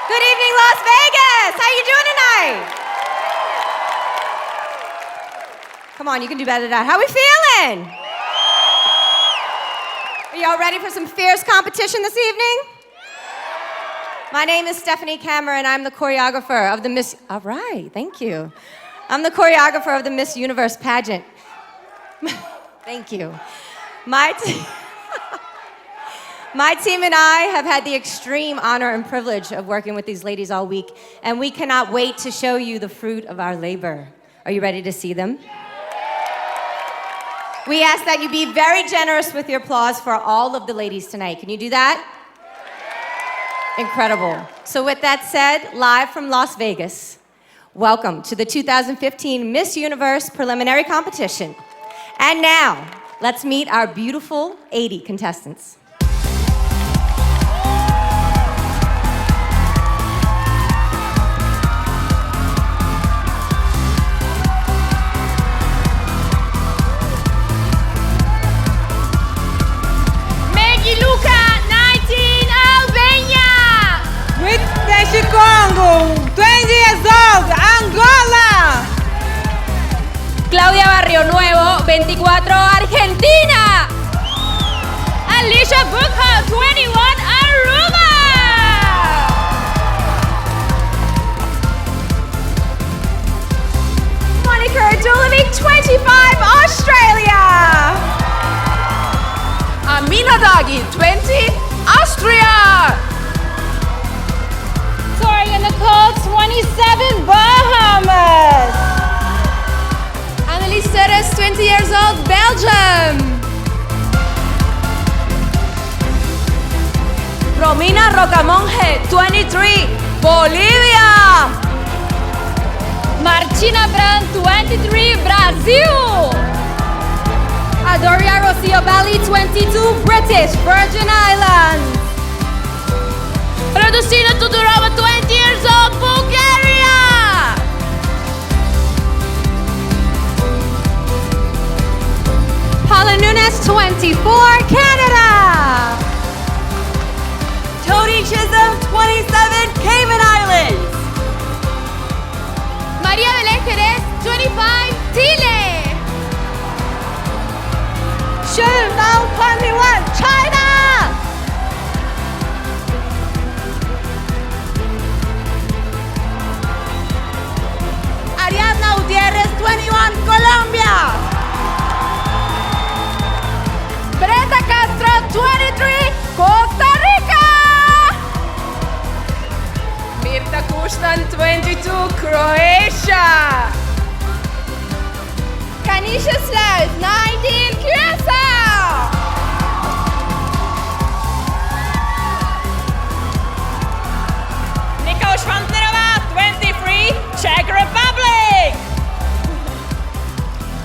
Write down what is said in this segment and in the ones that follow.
Good evening, Las Vegas. How you doing tonight? Come on, you can do better than that. How we feeling? Are y'all ready for some fierce competition this evening? My name is Stephanie Cameron. I'm the choreographer of the Miss... All right, thank you. I'm the choreographer of the Miss Universe pageant. Thank you. My team and I have had the extreme honor and privilege of working with these ladies all week, and we cannot wait to show you the fruit of our labor. Are you ready to see them? We ask that you be very generous with your applause for all of the ladies tonight. Can you do that? Incredible. So with that said, live from Las Vegas, welcome to the 2015 Miss Universe preliminary competition. And now, let's meet our beautiful 80 contestants. Congo, 20 years old, Angola. Claudia Barrio Nuevo, 24, Argentina. Alicia Bucco, 21, Aruba. Monica Dulovic, 25, Australia. Amina Dagi, 20, Austria. Nicole, 27, Bahamas. Annelies Serres, 20 years old, Belgium. Romina Rocamonje, 23, Bolivia. Marcina Brand, 23, Brazil. Adoria Rocio Bali, 22, British Virgin Islands. Radostina Tudorova, 20 years old, Bulgaria. Paula Nunes, 24, Canada. Tony Chisholm, 27, Cayman Islands. María Belén Jerez, 25, Chile. Shen Dao, 21, China. Ariadna Gutierrez, 21, Colombia. Brenda Castro, 23, Costa Rica. Mirta Kustan, 22, Croatia. Kanisha Slaus, 19, Curacao. Nicole Schwantnerova, 23, Czech Republic.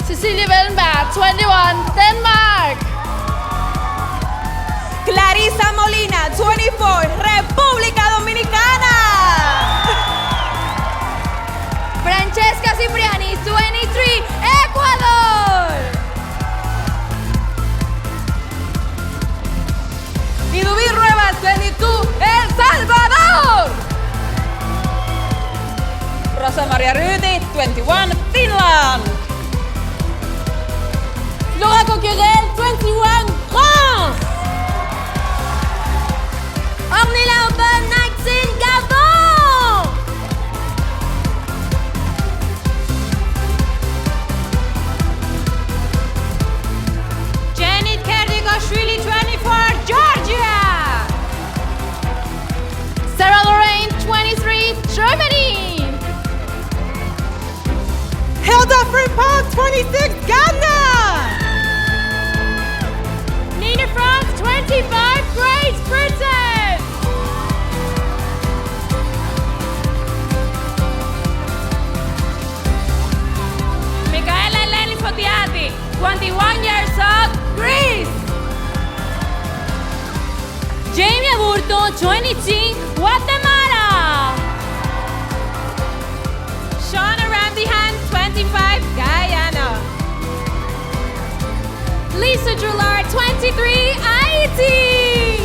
Cecilia Wellenberg, 21, Denmark. Clarisa Molina, 24, República Dominicana. Francesca Cipriani, 23, Ecuador. Idubí Ruebas, 22, El Salvador. Rosa Maria Rudi, 21, Finland. Laura Coquerel, 21, France. Ornella Aubin, 19, Gabon. Janet Kerdigashvili, 24, Georgia. Sarah Lorraine, 23, Germany. Hilda Frimpong, 26, Ghana. Nina France, 25, Great Britain. Michaela Eleni Fotiati, 21 years old, Greece. Jamie Aburto, 22, Guatemala. Shauna Ramdihan, 25, Guyana. Lisa Drillard, 23, Haiti.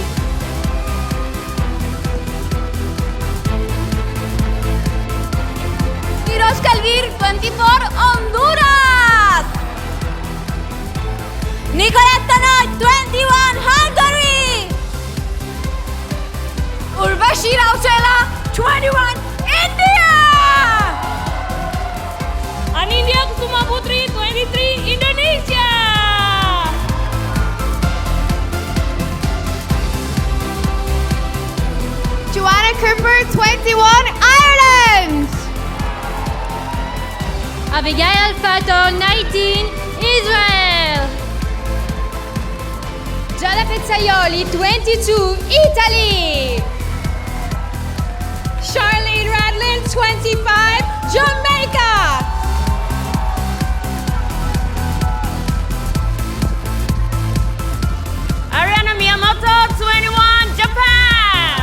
seguir 24 Honduras. Nicoletta Knight 21 Hungary. Urvashi Rautela 21 India. Anindya Kusuma Putri 23 Indonesia. Joanna Cooper 21 Ireland. Abigail Fato 19 Israel. Giada Pezzaioli 22 Italy. Charlene Radlin 25 Jamaica. Ariana Miyamoto 21 Japan.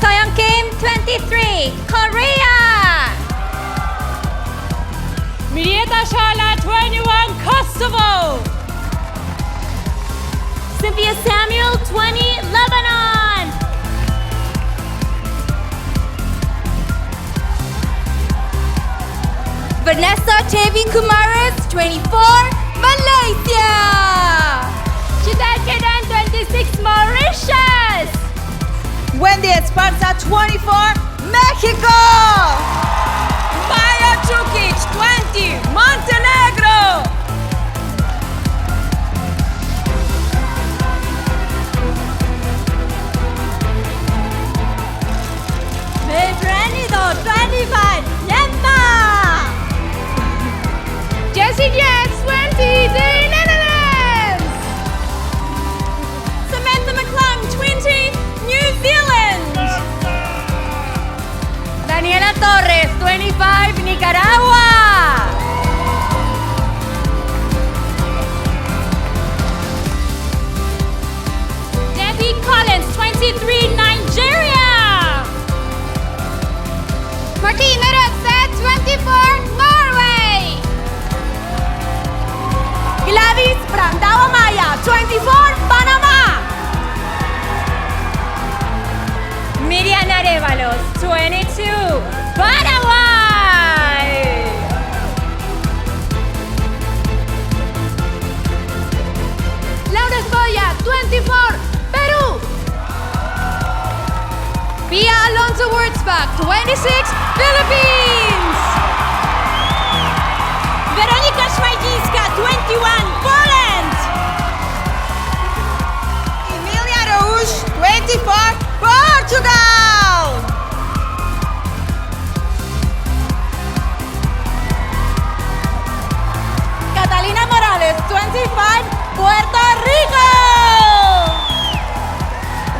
Soyeon Kim 23 Korea. Mirieta Shala 21 Kosovo. Cynthia Samuel 20 Lebanon. Vanessa Tevi Kumaris 24 Malaysia. Chidal Kedan 26 Mauritius. Wendy Esparza 24 Mexico. Maya Chukic 20 Montenegro. Medrenido 25 Myanmar. Jessie Jess 20 the Netherlands. Samantha McClung 20 New Zealand. Daniela Torres 25 Nicaragua. Debbie Collins 23 Nigeria. Martina Rødseth 24 Norway. Gladys Brandao Maya 24 Panama. Miriam Arevalos 22 Paraguay. Laura Escoya 24 Peru. Pia Alonso Wurzbach 26 Philippines. Weronika Szmajdzińska 21 Poland. Emilia Rouge 24 Portugal. Catalina Morales 25 Puerto Rico.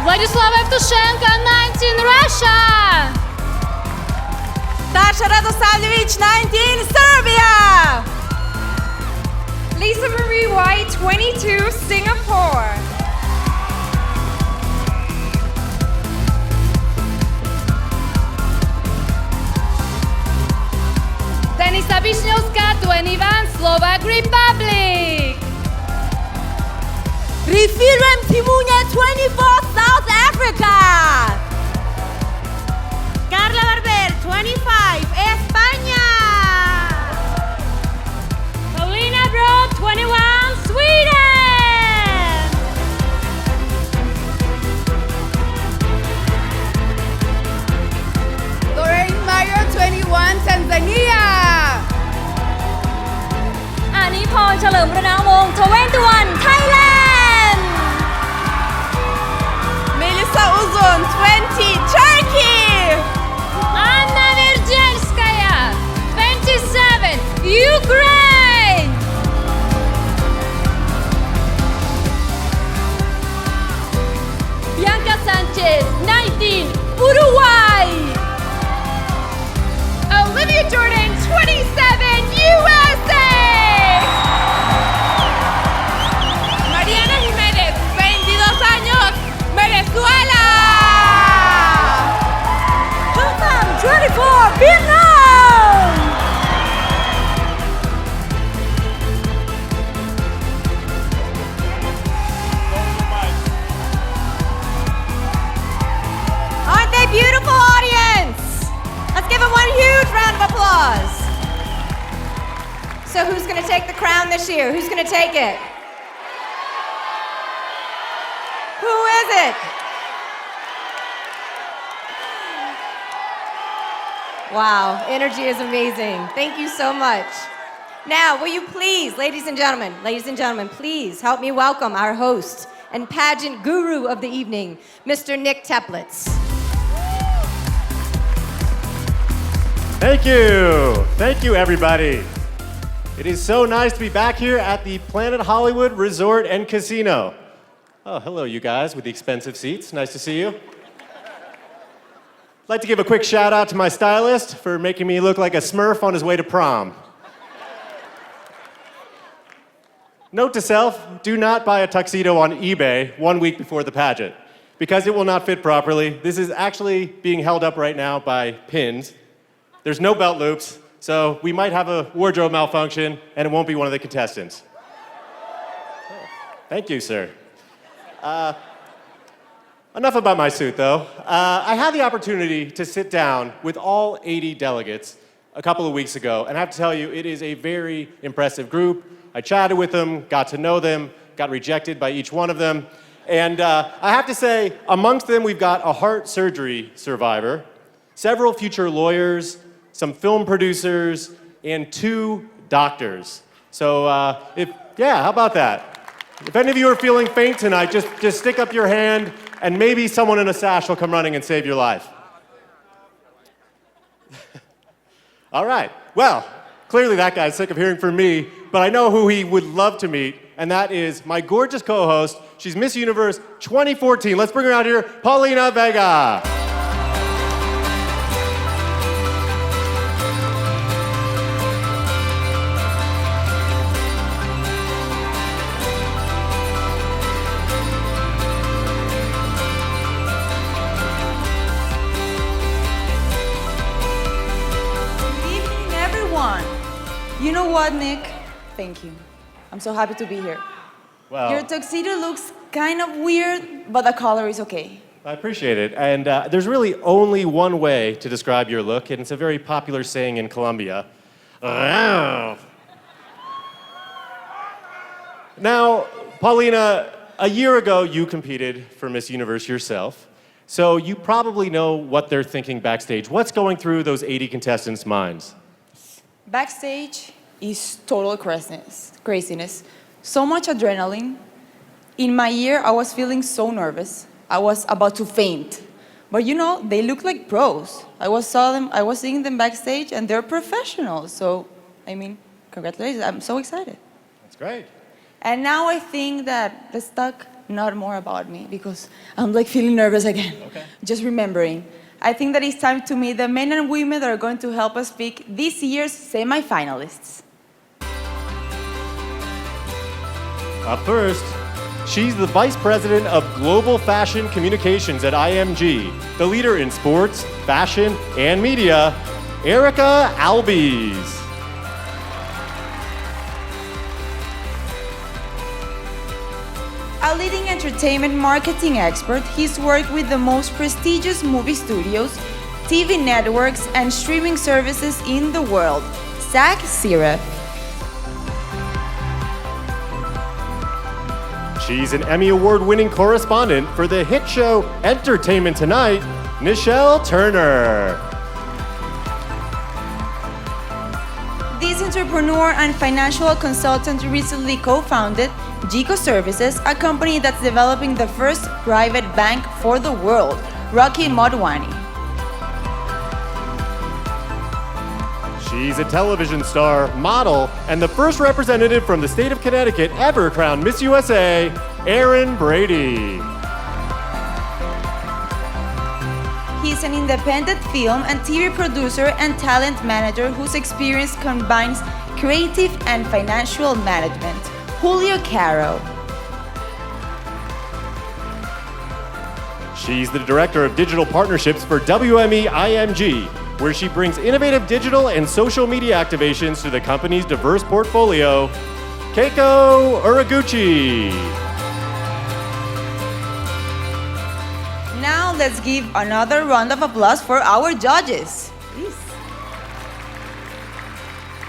Vladislav Evtushenko 19 Russia. Dasha Radosavljevic 19 Serbia. Lisa Marie White 22 Singapore. Denisa Wiśniowska 21 Slovak Republic. Rifirem Timunya 24 South Africa. Carla Barber 25 España. Paulina Broad 21 Sweden. Lorraine Mayo 21 Tanzania. Annie Paul เฉลิมประนาวงศ์21 Thailand. Melissa Uzun 20 Turkey. Anna Virjelskaya 27 Ukraine. Bianca Sanchez 19 Uruguay. Olivia Jordan 27 USA. Mariana Jiménez 22 años Venezuela. Hong 24 Vietnam. Aren't they beautiful, audience? of applause. So who's going to take the crown this year? Who's going to take it? Who is it? Wow, energy is amazing. Thank you so much. Now, will you please, ladies and gentlemen, please help me welcome our host and pageant guru of the evening, Mr. Nick Teplitz. Thank you. Thank you, everybody. It is so nice to be back here at the Planet Hollywood Resort and Casino. Oh, hello, you guys with the expensive seats. Nice to see you. I'd like to give a quick shout out to my stylist for making me look like a Smurf on his way to prom. Note to self, do not buy a tuxedo on eBay 1 week before the pageant, because it will not fit properly. This is actually being held up right now by pins. There's no belt loops, so we might have a wardrobe malfunction, and it won't be one of the contestants. Thank you, sir. Enough about my suit, though. I had the opportunity to sit down with all 80 delegates a couple of weeks ago, and I have to tell you, it is a very impressive group. I chatted with them, got to know them, got rejected by each one of them, and I have to say, amongst them, we've got a heart surgery survivor, several future lawyers, some film producers, and 2 doctors. So, how about that? If any of you are feeling faint tonight, just stick up your hand, and maybe someone in a sash will come running and save your life. All right, well, clearly that guy's sick of hearing from me, but I know who he would love to meet, and that is my gorgeous co-host. She's Miss Universe 2014. Let's bring her out here, Paulina Vega. You know what, Nick? Thank you. I'm so happy to be here. Well, your tuxedo looks kind of weird, but the color is okay. I appreciate it. And there's really only one way to describe your look, and it's a very popular saying in Colombia. Now, Paulina, a year ago you competed for Miss Universe yourself, so you probably know what they're thinking backstage. What's going through those 80 contestants' minds? Backstage is total craziness. So much adrenaline. In my year, I was feeling so nervous. I was about to faint. But you know, they look like pros. I was seeing them backstage, and they're professionals. So, I mean, congratulations. I'm so excited. That's great. And now I think that let's talk not more about me, because I'm like feeling nervous again. Okay. Just remembering. I think that it's time to meet the men and women that are going to help us pick this year's semi-finalists. Up first, she's the Vice President of Global Fashion Communications at IMG, the leader in sports, fashion, and media, Erica Albies. A leading entertainment marketing expert, he's worked with the most prestigious movie studios, TV networks, and streaming services in the world, Zach Siref. She's an Emmy Award-winning correspondent for the hit show Entertainment Tonight, Nichelle Turner. This entrepreneur and financial consultant recently co-founded Gico Services, a company that's developing the first private bank for the world, Rocky Modwani. She's a television star, model, and the first representative from the state of Connecticut ever crowned Miss USA, Erin Brady. He's an independent film and TV producer and talent manager whose experience combines creative and financial management, Julio Caro. She's the Director of Digital Partnerships for WME IMG, where she brings innovative digital and social media activations to the company's diverse portfolio, Keiko Uraguchi. Now let's give another round of applause for our judges. Please.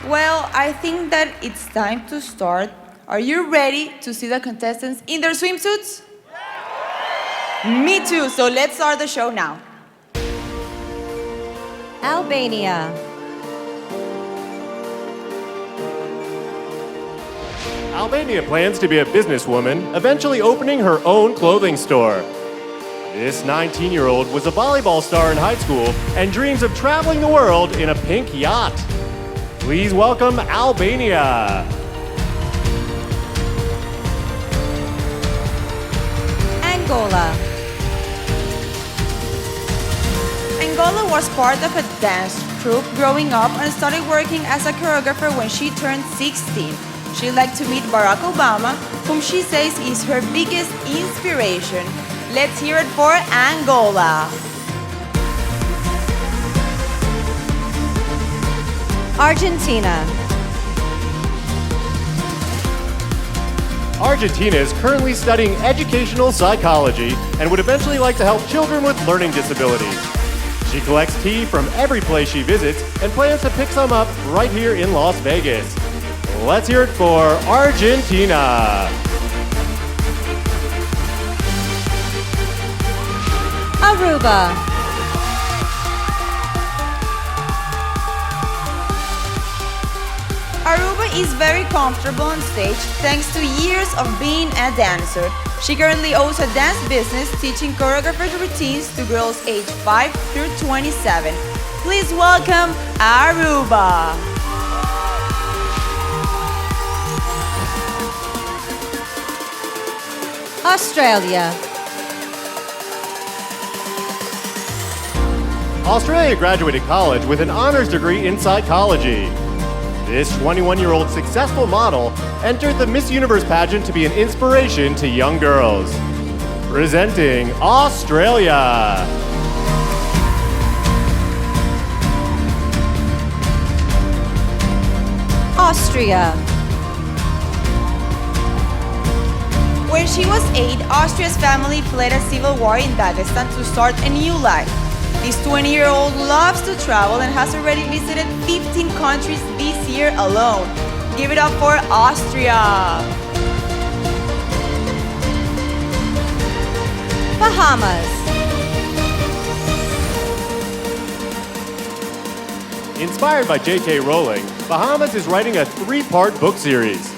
Well, I think that it's time to start. Are you ready to see the contestants in their swimsuits? Me too, so let's start the show now. Albania. Albania plans to be a businesswoman, eventually opening her own clothing store. This 19-year-old was a volleyball star in high school and dreams of traveling the world in a pink yacht. Please welcome Albania. Angola. Angola was part of a dance troupe growing up and started working as a choreographer when she turned 16. She'd like to meet Barack Obama, whom she says is her biggest inspiration. Let's hear it for Angola. Argentina. Argentina is currently studying educational psychology and would eventually like to help children with learning disabilities. She collects tea from every place she visits and plans to pick some up right here in Las Vegas. Let's hear it for Argentina. Aruba. Aruba is very comfortable on stage thanks to years of being a dancer. She currently owns a dance business teaching choreographed routines to girls aged 5 through 27. Please welcome Aruba. Australia. Australia graduated college with an honors degree in psychology. This 21-year-old successful model entered the Miss Universe pageant to be an inspiration to young girls. Presenting Australia. Austria. When she was 8, Austria's family fled a civil war in Dagestan to start a new life. This 20-year-old loves to travel and has already visited 15 countries this year alone. Give it up for Austria. Bahamas. Inspired by J.K. Rowling, Bahamas is writing a 3-part book series.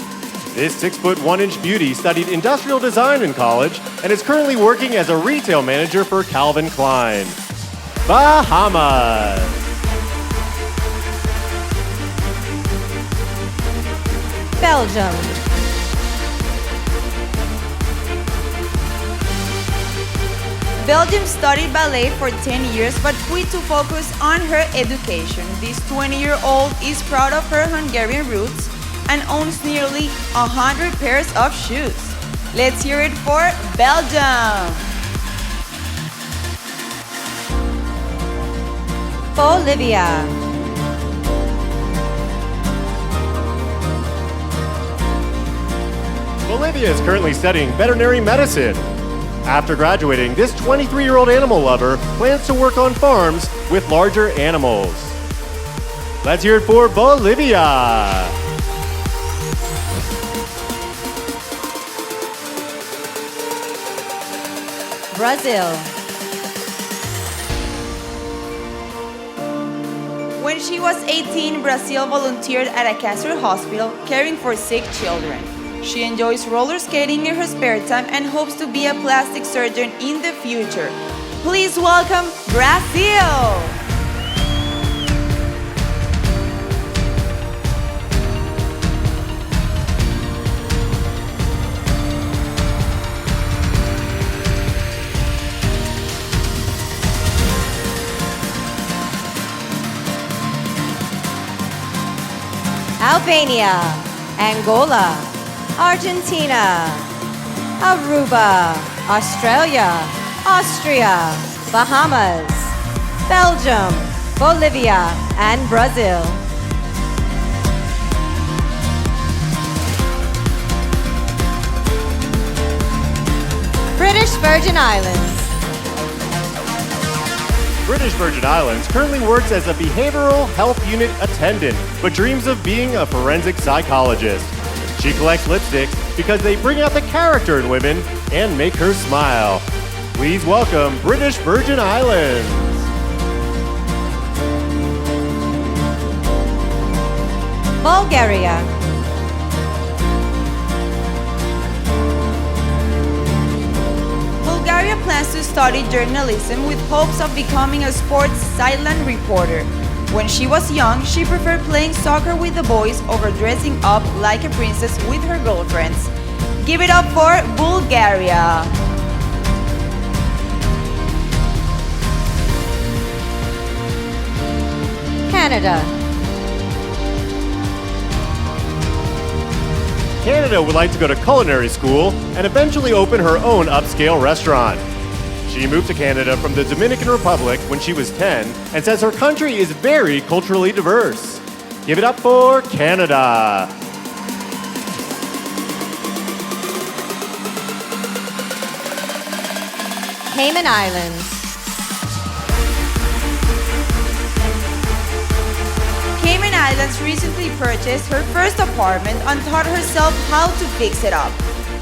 This 6'1" beauty studied industrial design in college and is currently working as a retail manager for Calvin Klein. Bahamas. Belgium. Belgium studied ballet for 10 years but quit to focus on her education. This 20-year-old is proud of her Hungarian roots and owns nearly 100 pairs of shoes. Let's hear it for Belgium. Bolivia. Bolivia is currently studying veterinary medicine. After graduating, this 23-year-old animal lover plans to work on farms with larger animals. Let's hear it for Bolivia. Brazil. When she was 18, Brazil volunteered at a cancer hospital caring for sick children. She enjoys roller skating in her spare time and hopes to be a plastic surgeon in the future. Please welcome Brazil! Albania. Angola. Argentina. Aruba. Australia. Austria. Bahamas. Belgium. Bolivia. And Brazil. British Virgin Islands. British Virgin Islands, currently works as a behavioral health unit attendant, but dreams of being a forensic psychologist. She collects lipsticks because they bring out the character in women and make her smile. Please welcome British Virgin Islands. Bulgaria. Bulgaria plans to study journalism with hopes of becoming a sports sideline reporter. When she was young, she preferred playing soccer with the boys over dressing up like a princess with her girlfriends. Give it up for Bulgaria! Canada. Canada would like to go to culinary school and eventually open her own upscale restaurant. She moved to Canada from the Dominican Republic when she was 10 and says her country is very culturally diverse. Give it up for Canada. Cayman Islands. Cayman Islands recently purchased her first apartment and taught herself how to fix it up.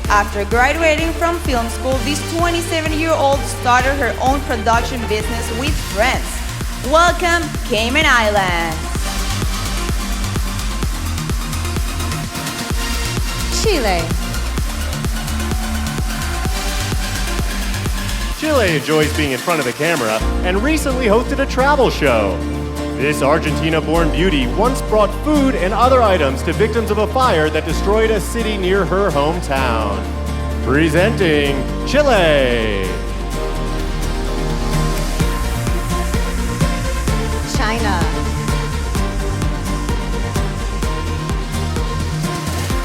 After graduating from film school, this 27-year-old started her own production business with friends. Welcome, Cayman Islands! Chile. Chile enjoys being in front of the camera and recently hosted a travel show. This Argentina-born beauty once brought food and other items to victims of a fire that destroyed a city near her hometown. Presenting Chile. China.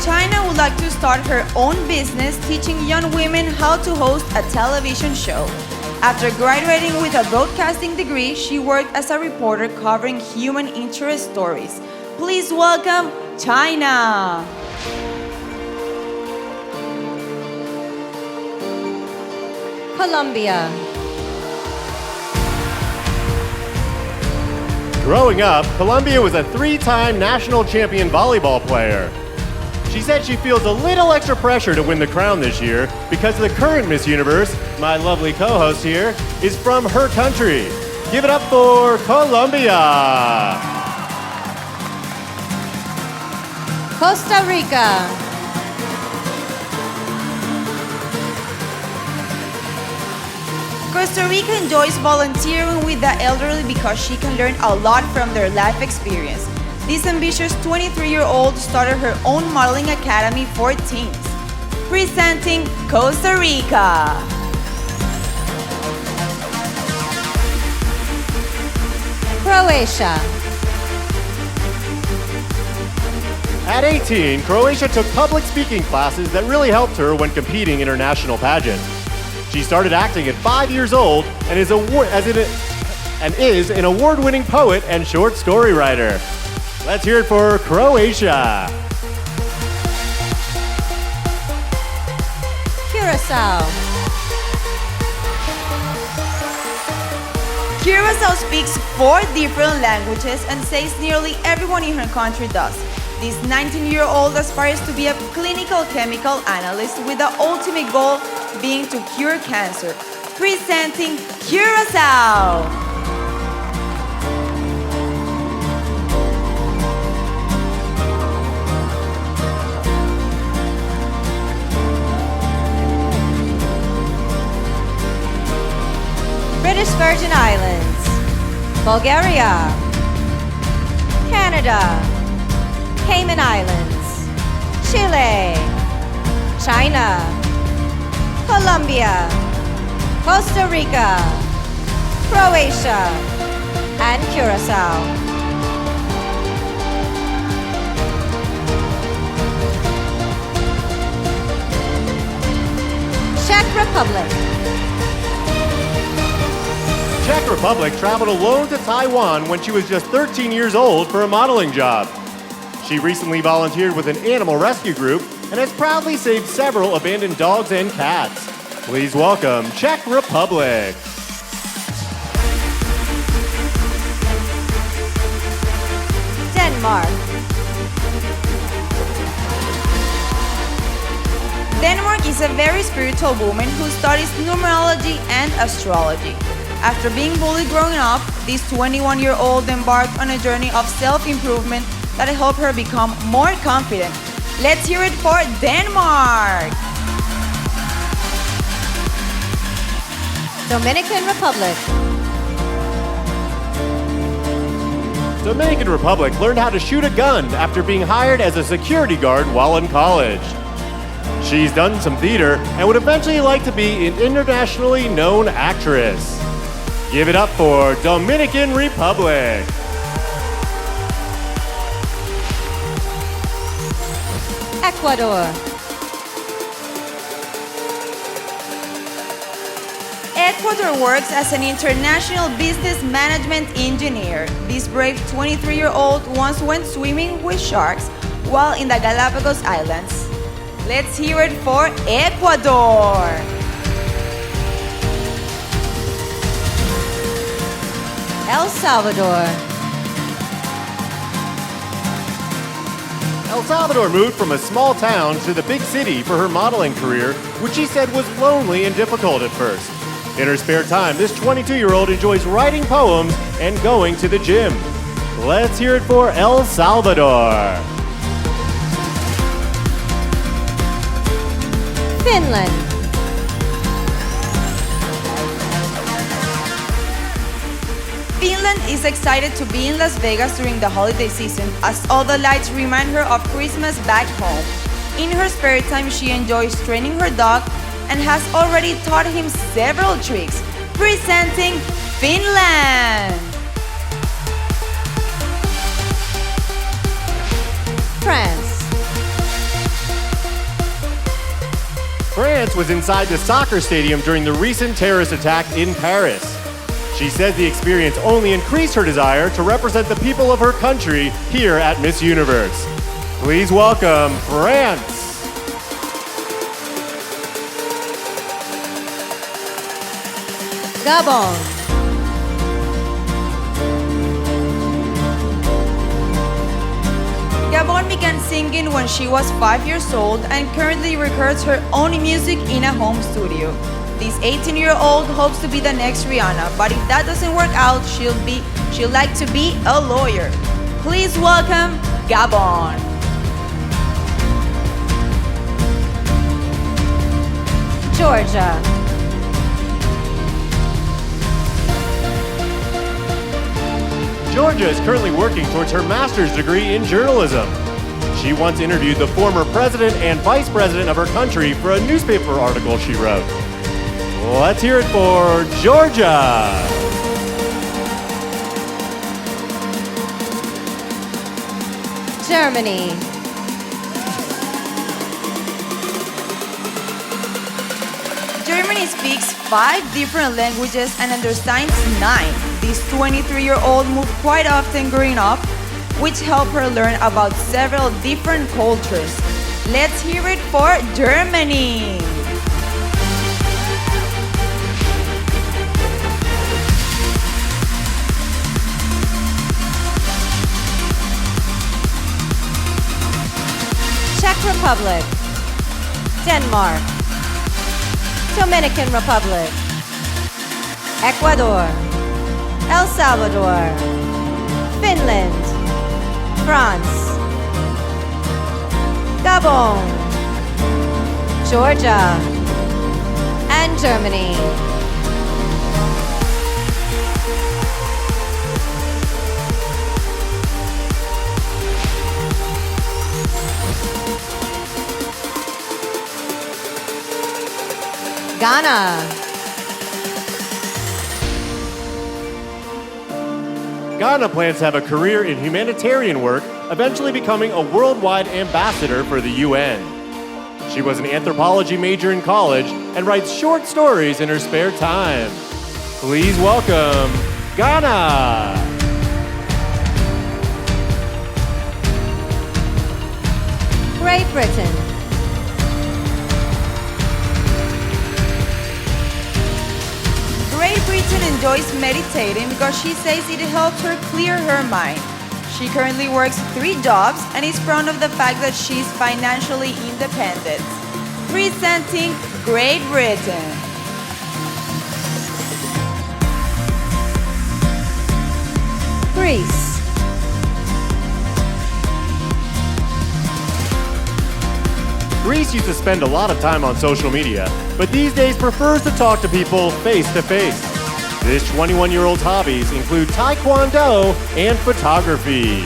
China would like to start her own business teaching young women how to host a television show. After graduating with a broadcasting degree, she worked as a reporter covering human interest stories. Please welcome China! Colombia. Growing up, Colombia was a 3-time national champion volleyball player. She said she feels a little extra pressure to win the crown this year because the current Miss Universe, my lovely co-host here, is from her country. Give it up for Colombia. Costa Rica. Costa Rica enjoys volunteering with the elderly because she can learn a lot from their life experience. This ambitious 23-year-old started her own modeling academy for teens. Presenting Costa Rica. Croatia. At 18, Croatia took public speaking classes that really helped her when competing in her national pageant. She started acting at 5 years old and is an award-winning poet and short story writer. Let's hear it for Croatia. Curacao. Curacao speaks 4 different languages and says nearly everyone in her country does. This 19-year-old aspires to be a clinical chemical analyst with the ultimate goal being to cure cancer. Presenting Curacao! British Virgin Islands. Bulgaria. Canada. Cayman Islands. Chile. China. Colombia. Costa Rica. Croatia. And Curacao. Czech Republic. Czech Republic traveled alone to Taiwan when she was just 13 years old for a modeling job. She recently volunteered with an animal rescue group and has proudly saved several abandoned dogs and cats. Please welcome Czech Republic. Denmark. Denmark is a very spiritual woman who studies numerology and astrology. After being bullied growing up, this 21-year-old embarked on a journey of self-improvement that helped her become more confident. Let's hear it for Denmark! Dominican Republic. Dominican Republic learned how to shoot a gun after being hired as a security guard while in college. She's done some theater and would eventually like to be an internationally known actress. Give it up for Dominican Republic. Ecuador. Ecuador works as an international business management engineer. This brave 23-year-old once went swimming with sharks while in the Galapagos Islands. Let's hear it for Ecuador. El Salvador. El Salvador moved from a small town to the big city for her modeling career, which she said was lonely and difficult at first. In her spare time, this 22-year-old enjoys writing poems and going to the gym. Let's hear it for El Salvador. Finland. Finland is excited to be in Las Vegas during the holiday season as all the lights remind her of Christmas back home. In her spare time, she enjoys training her dog and has already taught him several tricks. Presenting Finland! France. France was inside the soccer stadium during the recent terrorist attack in Paris. She said the experience only increased her desire to represent the people of her country here at Miss Universe. Please welcome France. Gabon. Gabon began singing when she was 5 years old and currently records her own music in a home studio. This 18-year-old hopes to be the next Rihanna, but if that doesn't work out, she'll like to be a lawyer. Please welcome Gabon. Georgia. Georgia is currently working towards her master's degree in journalism. She once interviewed the former president and vice president of her country for a newspaper article she wrote. Let's hear it for Georgia. Germany. Germany speaks 5 different languages and understands 9. This 23-year-old moved quite often growing up, which helped her learn about several different cultures. Let's hear it for Germany. Czech Republic. Denmark. Dominican Republic. Ecuador. El Salvador. Finland. France. Gabon. Georgia. And Germany. Ghana. Ghana plans to have a career in humanitarian work, eventually becoming a worldwide ambassador for the UN. She was an anthropology major in college and writes short stories in her spare time. Please welcome Ghana. Great Britain. Great Britain enjoys meditating because she says it helps her clear her mind. She currently works 3 jobs and is proud of the fact that she's financially independent. Presenting Great Britain. Greece. Greece used to spend a lot of time on social media, but these days prefers to talk to people face to face. This 21-year-old's hobbies include taekwondo and photography.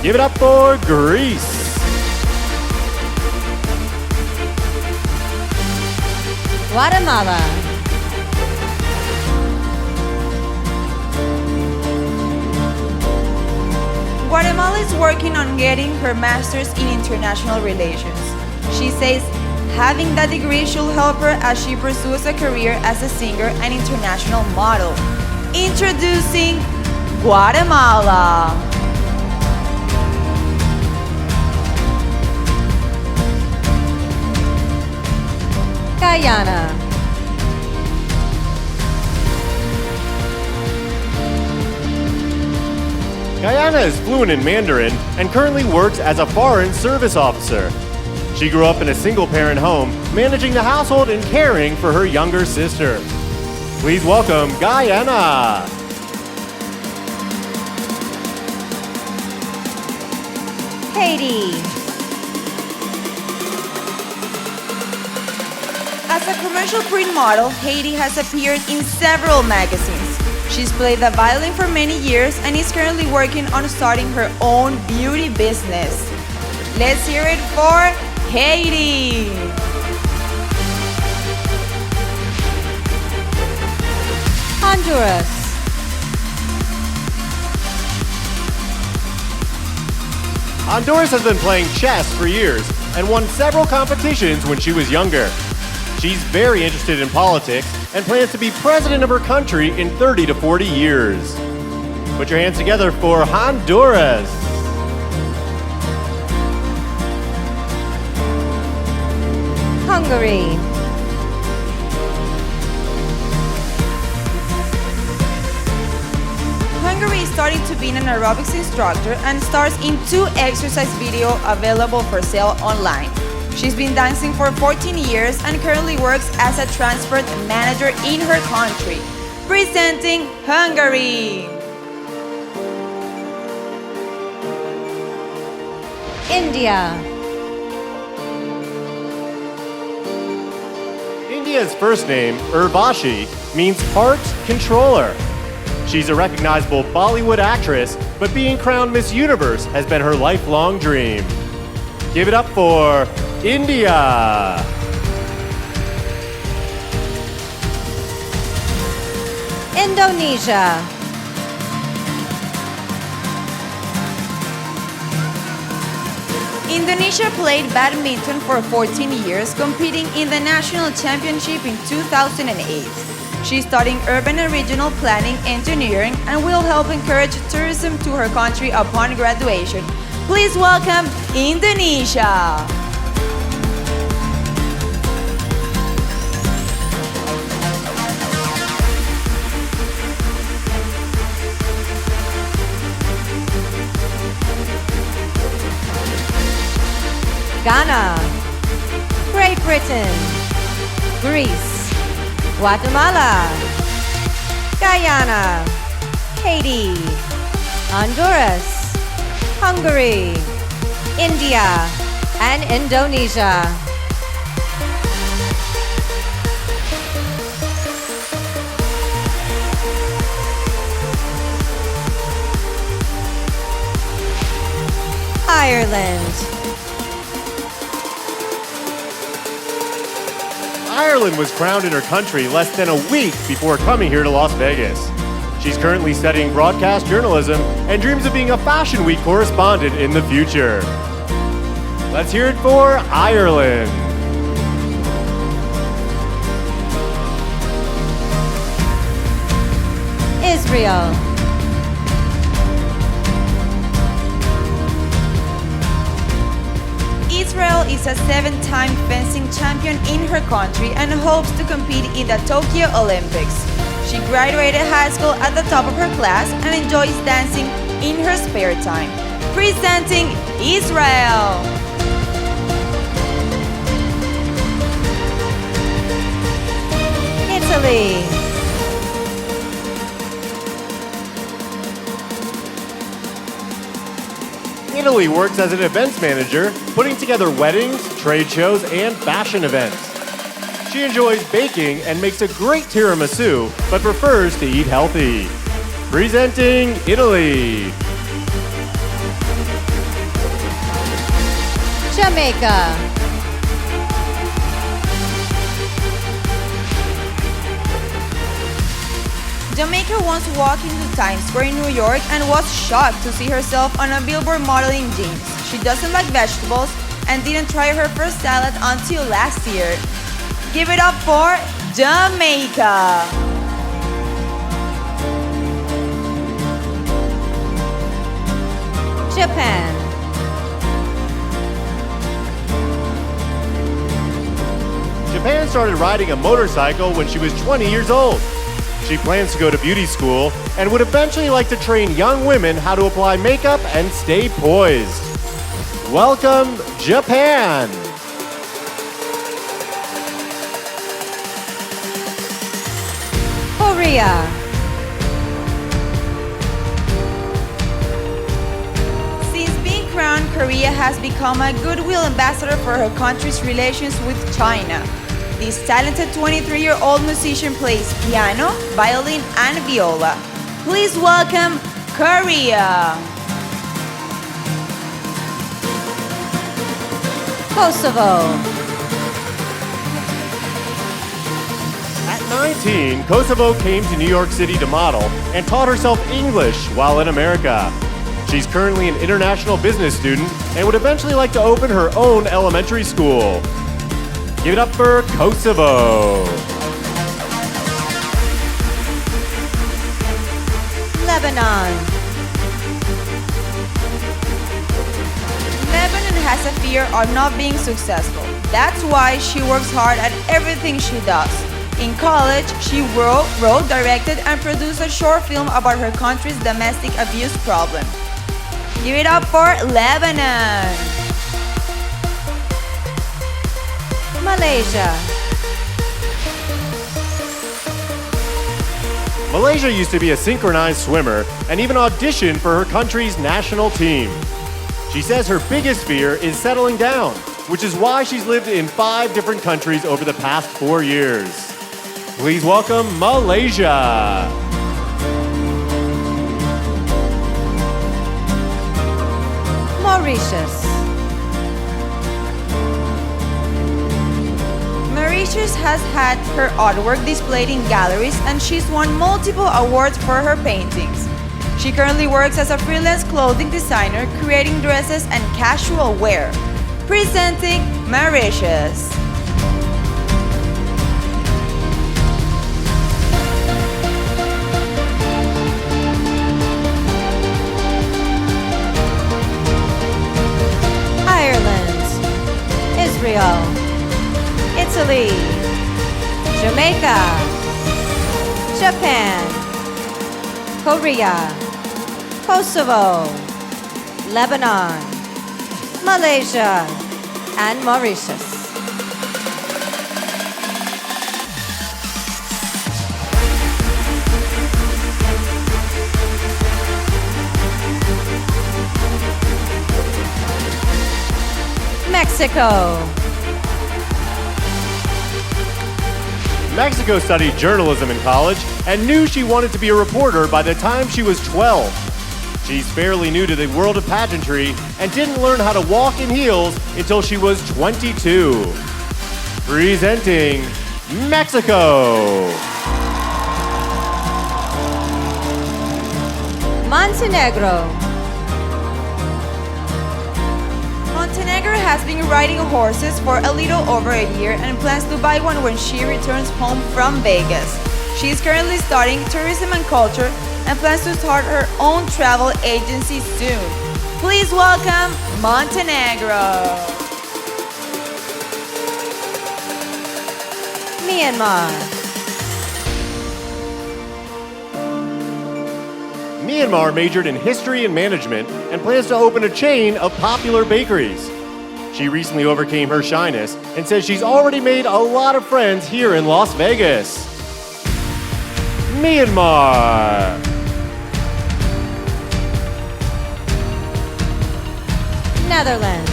Give it up for Greece. Guatemala. Guatemala is working on getting her master's in international relations. She says having that degree should help her as she pursues a career as a singer and international model. Introducing Guatemala. Guyana. Guyana is fluent in Mandarin and currently works as a foreign service officer. She grew up in a single-parent home, managing the household and caring for her younger sister. Please welcome Guyana. Haiti. As a commercial print model, Haiti has appeared in several magazines. She's played the violin for many years and is currently working on starting her own beauty business. Let's hear it for Haiti. Honduras. Honduras has been playing chess for years and won several competitions when she was younger. She's very interested in politics and plans to be president of her country in 30 to 40 years. Put your hands together for Honduras. Hungary. Hungary is starting to be an aerobics instructor and stars in 2 exercise videos available for sale online. She's been dancing for 14 years and currently works as a transport manager in her country. Presenting Hungary. India. India's first name, Urvashi, means heart controller. She's a recognizable Bollywood actress, but being crowned Miss Universe has been her lifelong dream. Give it up for India. Indonesia. Indonesia played badminton for 14 years, competing in the national championship in 2008. She's studying urban and regional planning engineering and will help encourage tourism to her country upon graduation. Please welcome Indonesia. Ghana. Great Britain. Greece. Guatemala. Guyana. Haiti. Honduras. Hungary. India. And Indonesia. Ireland. Ireland was crowned in her country less than a week before coming here to Las Vegas. She's currently studying broadcast journalism and dreams of being a Fashion Week correspondent in the future. Let's hear it for Ireland. Israel. Israel is a 7-time fencing champion in her country and hopes to compete in the Tokyo Olympics. She graduated high school at the top of her class and enjoys dancing in her spare time. Presenting Israel. Italy. Italy works as an events manager, putting together weddings, trade shows, and fashion events. She enjoys baking and makes a great tiramisu, but prefers to eat healthy. Presenting Italy. Jamaica. Jamaica once walked into Times Square in New York and was shocked to see herself on a billboard modeling jeans. She doesn't like vegetables and didn't try her first salad until last year. Give it up for Jamaica! Japan. Japan started riding a motorcycle when she was 20 years old. She plans to go to beauty school and would eventually like to train young women how to apply makeup and stay poised. Welcome, Japan! Korea. Since being crowned, Korea has become a goodwill ambassador for her country's relations with China. This talented 23-year-old musician plays piano, violin, and viola. Please welcome Korea! Kosovo. At 19, Kosovo came to New York City to model and taught herself English while in America. She's currently an international business student and would eventually like to open her own elementary school. Give it up for Kosovo. Lebanon. Lebanon has a fear of not being successful. That's why she works hard at everything she does. In college, she wrote, directed, and produced a short film about her country's domestic abuse problem. Give it up for Lebanon! Malaysia. Malaysia used to be a synchronized swimmer and even auditioned for her country's national team. She says her biggest fear is settling down, which is why she's lived in 5 different countries over the past 4 years. Please welcome Malaysia. Mauritius. Mauritius has had her artwork displayed in galleries and she's won multiple awards for her paintings. She currently works as a freelance clothing designer, creating dresses and casual wear. Presenting Mauritius. Ireland. Israel. Italy. Jamaica. Japan. Korea. Kosovo. Lebanon. Malaysia. And Mauritius. Mexico. Mexico studied journalism in college and knew she wanted to be a reporter by the time she was 12. She's fairly new to the world of pageantry and didn't learn how to walk in heels until she was 22. Presenting Mexico. Montenegro. Montenegro has been riding horses for a little over a year and plans to buy one when she returns home from Vegas. She is currently studying tourism and culture and plans to start her own travel agency soon. Please welcome Montenegro. Myanmar. Myanmar majored in history and management and plans to open a chain of popular bakeries. She recently overcame her shyness and says she's already made a lot of friends here in Las Vegas. Myanmar. Netherlands.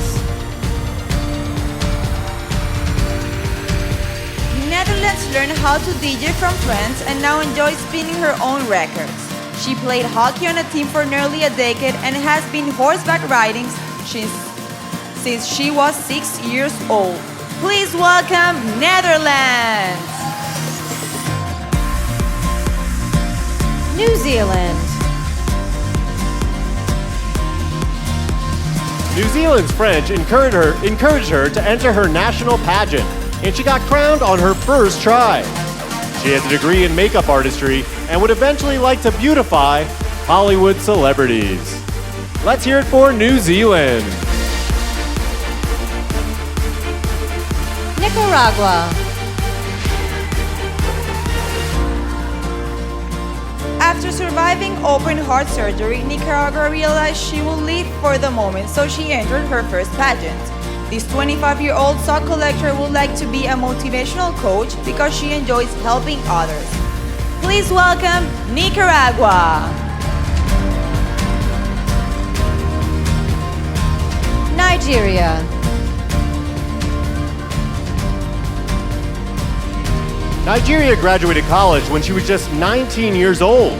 Netherlands learned how to DJ from France and now enjoys spinning her own records. She played hockey on a team for nearly a decade and has been horseback riding since she was 6 years old. Please welcome Netherlands! New Zealand. New Zealand's French encouraged her to enter her national pageant, and she got crowned on her first try. She has a degree in makeup artistry and would eventually like to beautify Hollywood celebrities. Let's hear it for New Zealand. Nicaragua. After surviving open heart surgery, Nicaragua realized she would live for the moment, so she entered her first pageant. This 25-year-old sock collector would like to be a motivational coach because she enjoys helping others. Please welcome Nicaragua. Nigeria. Nigeria graduated college when she was just 19 years old.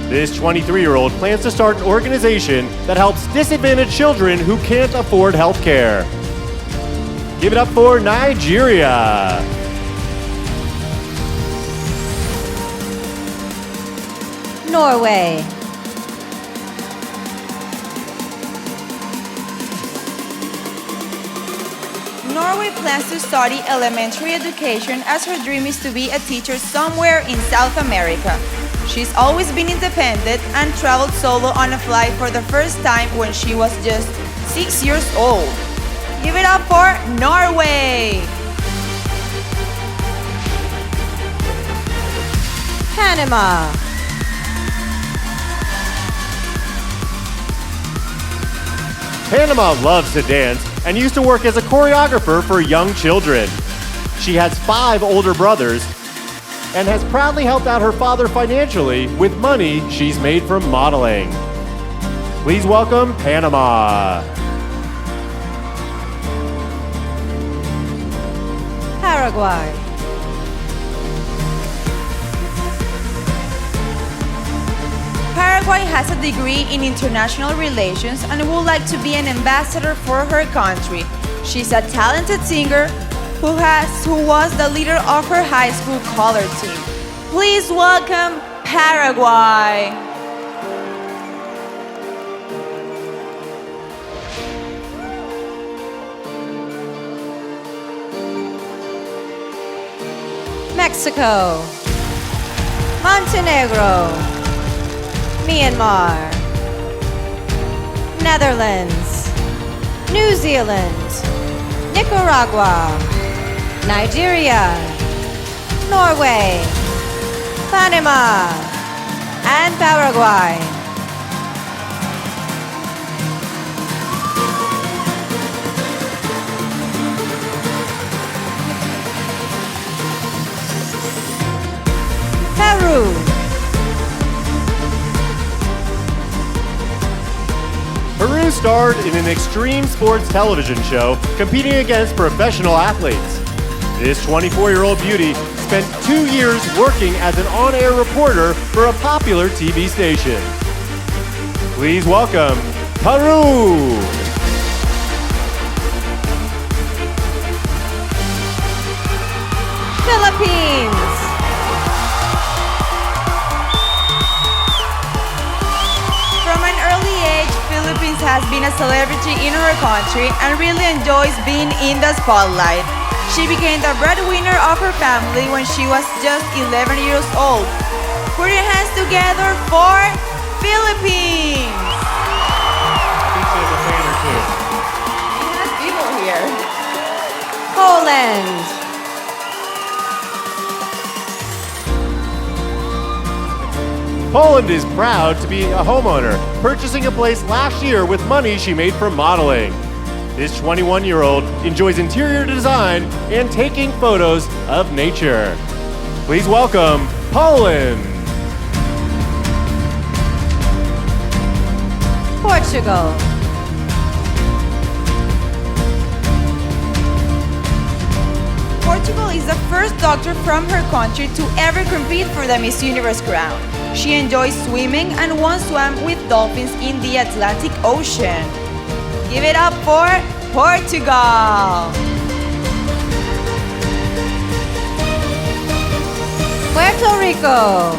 This 23-year-old plans to start an organization that helps disadvantaged children who can't afford health care. Give it up for Nigeria. Norway. Norway plans to study elementary education as her dream is to be a teacher somewhere in South America. She's always been independent and traveled solo on a flight for the first time when she was just 6 years old. Give it up for Norway! Panama. Panama loves to dance and used to work as a choreographer for young children. She has 5 older brothers and has proudly helped out her father financially with money she's made from modeling. Please welcome Panama. Paraguay. Paraguay has a degree in international relations and would like to be an ambassador for her country. She's a talented singer who was the leader of her high school color team. Please welcome Paraguay. Mexico. Montenegro. Myanmar. Netherlands. New Zealand. Nicaragua. Nigeria. Norway. Panama. And Paraguay. Peru. Peru starred in an extreme sports television show competing against professional athletes. This 24-year-old beauty spent 2 years working as an on-air reporter for a popular TV station. Please welcome Peru. Philippines. From an early age, Philippines has been a celebrity in her country and really enjoys being in the spotlight. She became the breadwinner of her family when she was just 11 years old. Put your hands together for Philippines! I think she has a fan or two. We have people here. Poland. Poland is proud to be a homeowner, purchasing a place last year with money she made from modeling. This 21-year-old enjoys interior design and taking photos of nature. Please welcome Poland. Portugal. Portugal is the first doctor from her country to ever compete for the Miss Universe crown. She enjoys swimming and once swam with dolphins in the Atlantic Ocean. Give it up for Portugal! Puerto Rico.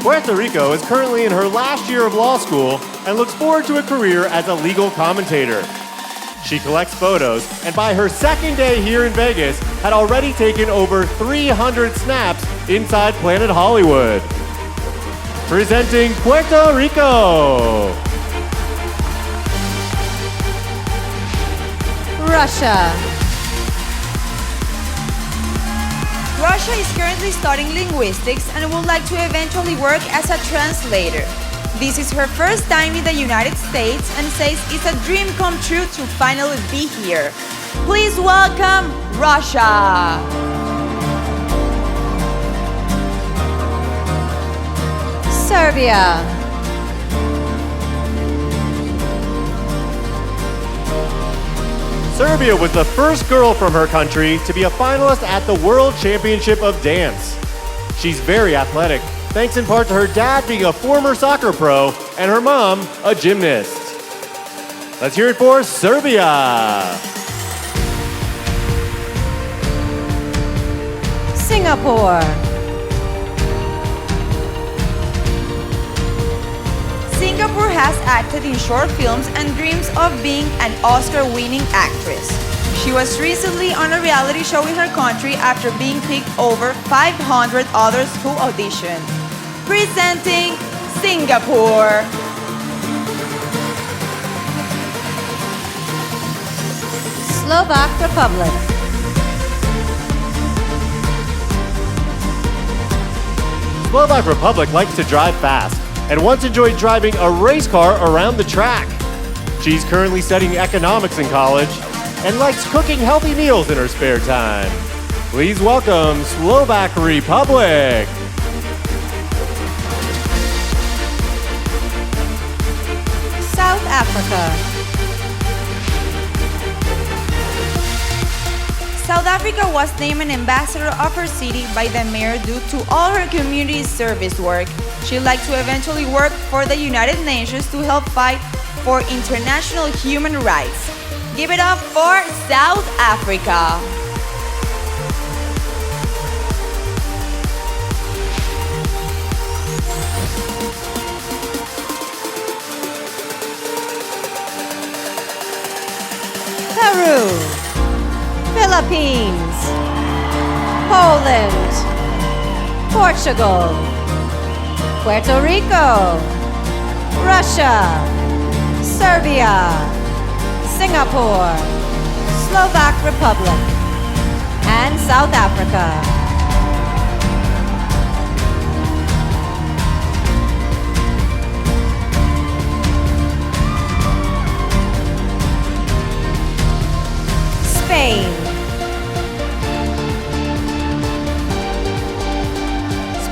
Puerto Rico is currently in her last year of law school and looks forward to a career as a legal commentator. She collects photos, and by her second day here in Vegas, had already taken over 300 snaps inside Planet Hollywood. Presenting Puerto Rico. Russia. Russia is currently studying linguistics and would like to eventually work as a translator. This is her first time in the United States and says it's a dream come true to finally be here. Please welcome Russia! Serbia. Serbia was the first girl from her country to be a finalist at the World Championship of Dance. She's very athletic, thanks in part to her dad being a former soccer pro and her mom a gymnast. Let's hear it for Serbia. Singapore. Singapore has acted in short films and dreams of being an Oscar-winning actress. She was recently on a reality show in her country after being picked over 500 others who auditioned. Presenting Singapore. Slovak Republic. Slovak Republic likes to drive fast and once enjoyed driving a race car around the track. She's currently studying economics in college and likes cooking healthy meals in her spare time. Please welcome Slovak Republic. South Africa. South Africa was named an ambassador of her city by the mayor due to all her community service work. She'd like to eventually work for the United Nations to help fight for international human rights. Give it up for South Africa. Peru. Philippines. Poland. Portugal. Puerto Rico. Russia. Serbia. Singapore. Slovak Republic. And South Africa. Spain.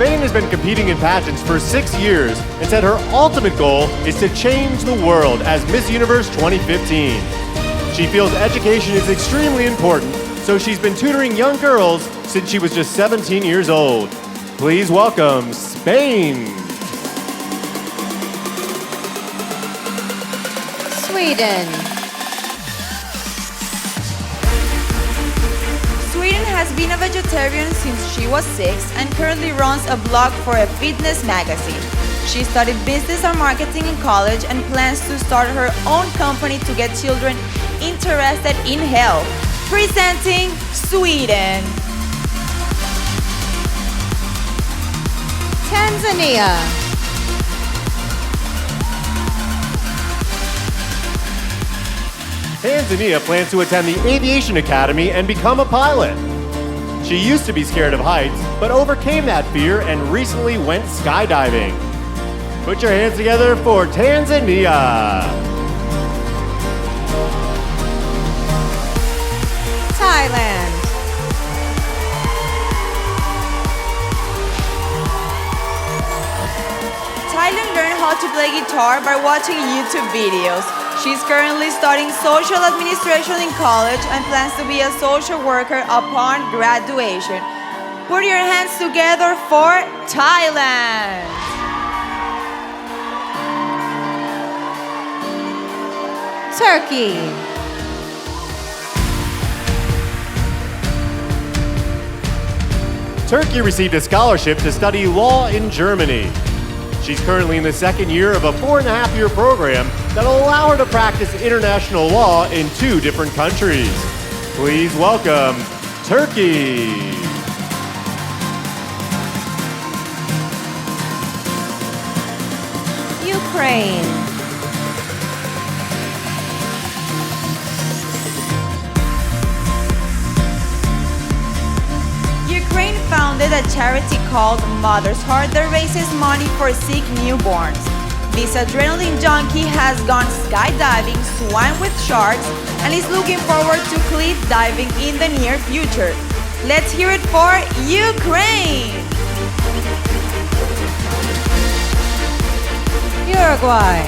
Spain has been competing in pageants for 6 years and said her ultimate goal is to change the world as Miss Universe 2015. She feels education is extremely important, so she's been tutoring young girls since she was just 17 years old. Please welcome Spain. Sweden. Sweden has been a vegetarian since she was 6 and currently runs a blog for a fitness magazine. She studied business and marketing in college and plans to start her own company to get children interested in health. Presenting Sweden. Tanzania. Tanzania plans to attend the Aviation Academy and become a pilot. She used to be scared of heights, but overcame that fear and recently went skydiving. Put your hands together for Tanzania. Thailand. Thailand learned how to play guitar by watching YouTube videos. She's currently studying social administration in college and plans to be a social worker upon graduation. Put your hands together for Thailand. Turkey. Turkey received a scholarship to study law in Germany. She's currently in the second year of a 4.5-year program that'll allow her to practice international law in 2 different countries. Please welcome Turkey. Ukraine. Ukraine founded a charity called Mother's Heart that raises money for sick newborns. This adrenaline junkie has gone skydiving, swam with sharks, and is looking forward to cliff diving in the near future. Let's hear it for Ukraine! Uruguay.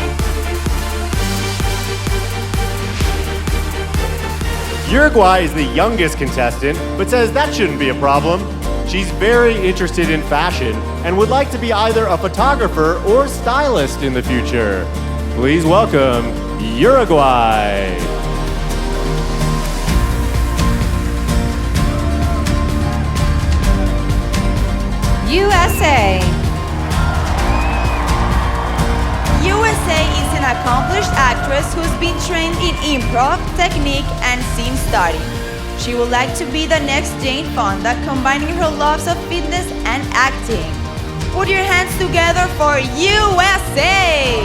Uruguay is the youngest contestant, but says that shouldn't be a problem. She's very interested in fashion and would like to be either a photographer or stylist in the future. Please welcome Uruguay. USA. USA is an accomplished actress who's been trained in improv, technique, and scene study. She would like to be the next Jane Fonda, combining her loves of fitness and acting. Put your hands together for USA!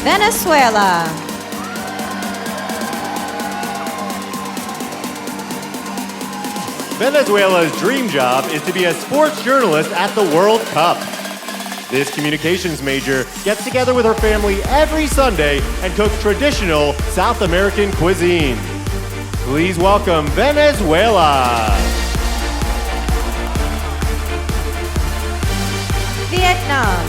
Venezuela. Venezuela's dream job is to be a sports journalist at the World Cup. This communications major gets together with her family every Sunday and cooks traditional South American cuisine. Please welcome Venezuela. Vietnam.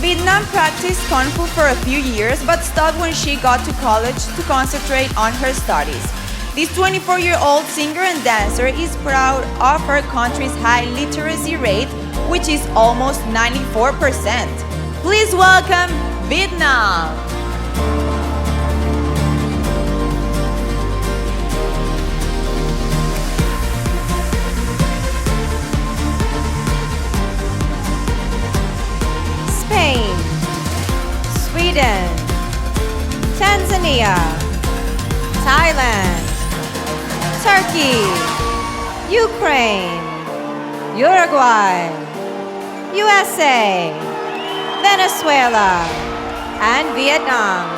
Vietnam practiced Kung Fu for a few years but stopped when she got to college to concentrate on her studies. This 24-year-old singer and dancer is proud of her country's high literacy rate, which is almost 94%. Please welcome Vietnam! Spain. Sweden. Tanzania. Thailand. Turkey. Ukraine. Uruguay. USA. Venezuela. And Vietnam.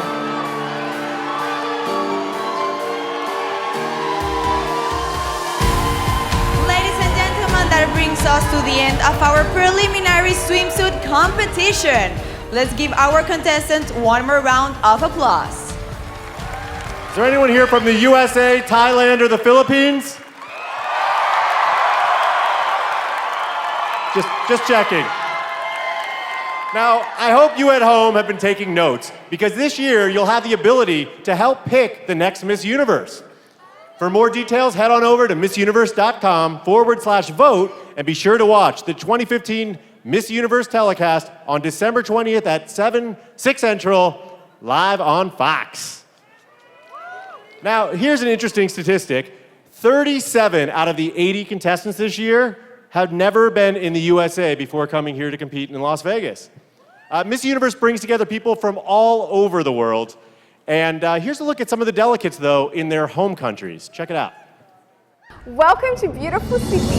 Ladies and gentlemen, that brings us to the end of our preliminary swimsuit competition. Let's give our contestants one more round of applause. Is there anyone here from the USA, Thailand, or the Philippines? Just checking. Now, I hope you at home have been taking notes, because this year you'll have the ability to help pick the next Miss Universe. For more details, head on over to missuniverse.com/vote and be sure to watch the 2015 Miss Universe telecast on December 20th at 6 Central, live on Fox. Now, here's an interesting statistic. 37 out of the 80 contestants this year have never been in the USA before coming here to compete in Las Vegas. Miss Universe brings together people from all over the world. And here's a look at some of the delegates, though, in their home countries. Check it out. Welcome to beautiful Sydney.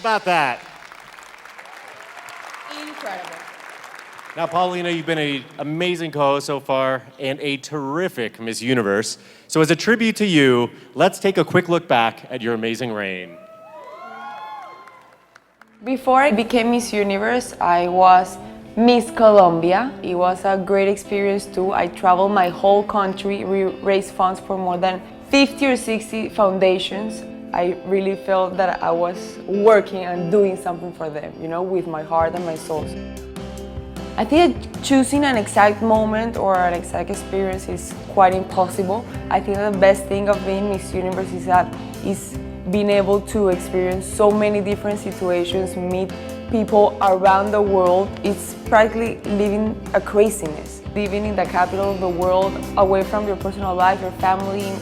about that? Incredible. Now, Paulina, you've been an amazing co-host so far and a terrific Miss Universe. So as a tribute to you, let's take a quick look back at your amazing reign. Before I became Miss Universe, I was Miss Colombia. It was a great experience too. I traveled my whole country, raised funds for more than 50 or 60 foundations. I really felt that I was working and doing something for them, you know, with my heart and my soul. I think that choosing an exact moment or an exact experience is quite impossible. I think that the best thing of being Miss Universe is being able to experience so many different situations, meet people around the world. It's practically living a craziness. Living in the capital of the world, away from your personal life, your family,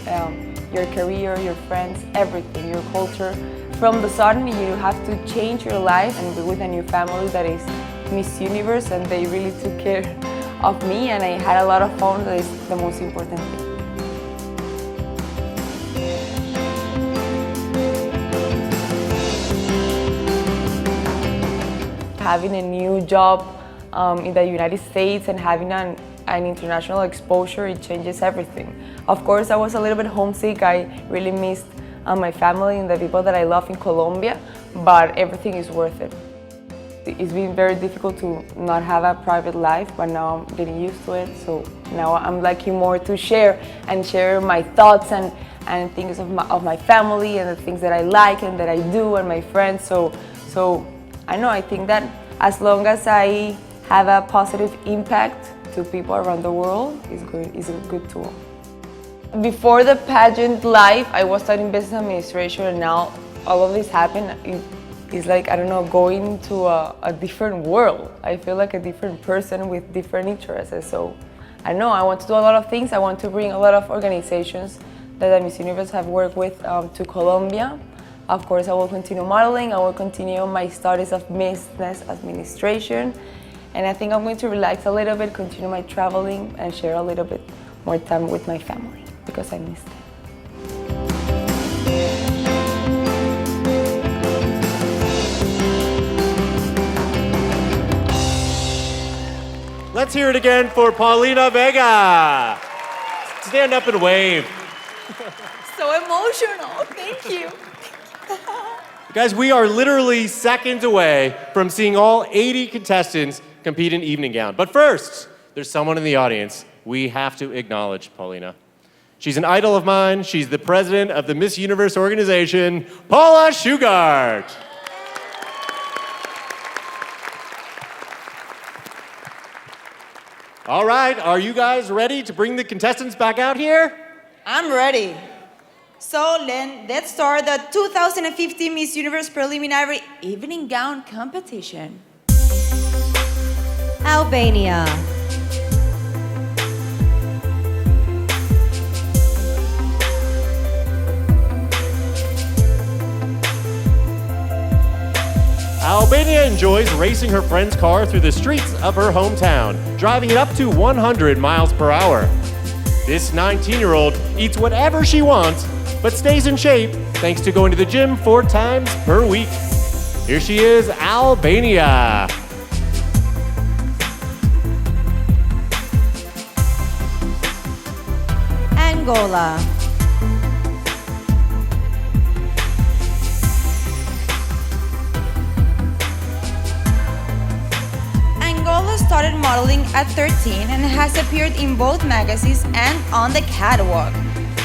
your career, your friends, everything, your culture. From the sudden, you have to change your life and be with a new family that is Miss Universe, and they really took care of me, and I had a lot of fun. That is the most important thing. Having a new job in the United States and having an international exposure, it changes everything. Of course, I was a little bit homesick. I really missed my family and the people that I love in Colombia, but everything is worth it. It's been very difficult to not have a private life, but now I'm getting used to it. So now I'm liking more to share my thoughts and things of my family and the things that I like and that I do and my friends. So I think that as long as I have a positive impact to people around the world, it's a good tool. Before the pageant life, I was studying business administration, and now all of this happened. It's like, I don't know, going to a different world. I feel like a different person with different interests. So I know I want to do a lot of things. I want to bring a lot of organizations that the Miss Universe have worked with to Colombia. Of course, I will continue modeling. I will continue my studies of business administration. And I think I'm going to relax a little bit, continue my traveling, and share a little bit more time with my family because I missed it. Let's hear it again for Paulina Vega. Stand up and wave. So emotional, thank you. Guys, we are literally seconds away from seeing all 80 contestants compete in evening gown. But first, there's someone in the audience we have to acknowledge, Paulina. She's an idol of mine. She's the president of the Miss Universe organization, Paula Shugart. All right, are you guys ready to bring the contestants back out here? I'm ready. So let's start the 2015 Miss Universe Preliminary Evening Gown Competition. Albania. Albania enjoys racing her friend's car through the streets of her hometown, driving it up to 100 miles per hour. This 19-year-old eats whatever she wants, but stays in shape thanks to going to the gym 4 times per week. Here she is, Albania. Angola. Angola started modeling at 13 and has appeared in both magazines and on the catwalk.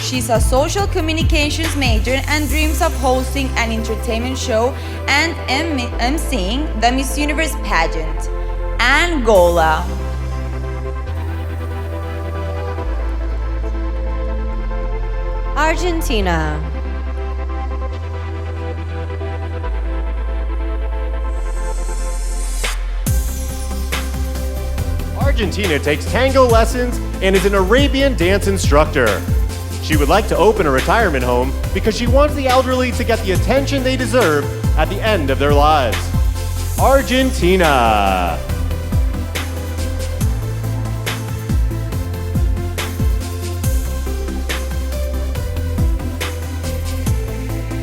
She's a social communications major and dreams of hosting an entertainment show and emceeing the Miss Universe pageant. Angola. Argentina. Argentina takes tango lessons and is an Arabian dance instructor. She would like to open a retirement home because she wants the elderly to get the attention they deserve at the end of their lives. Argentina.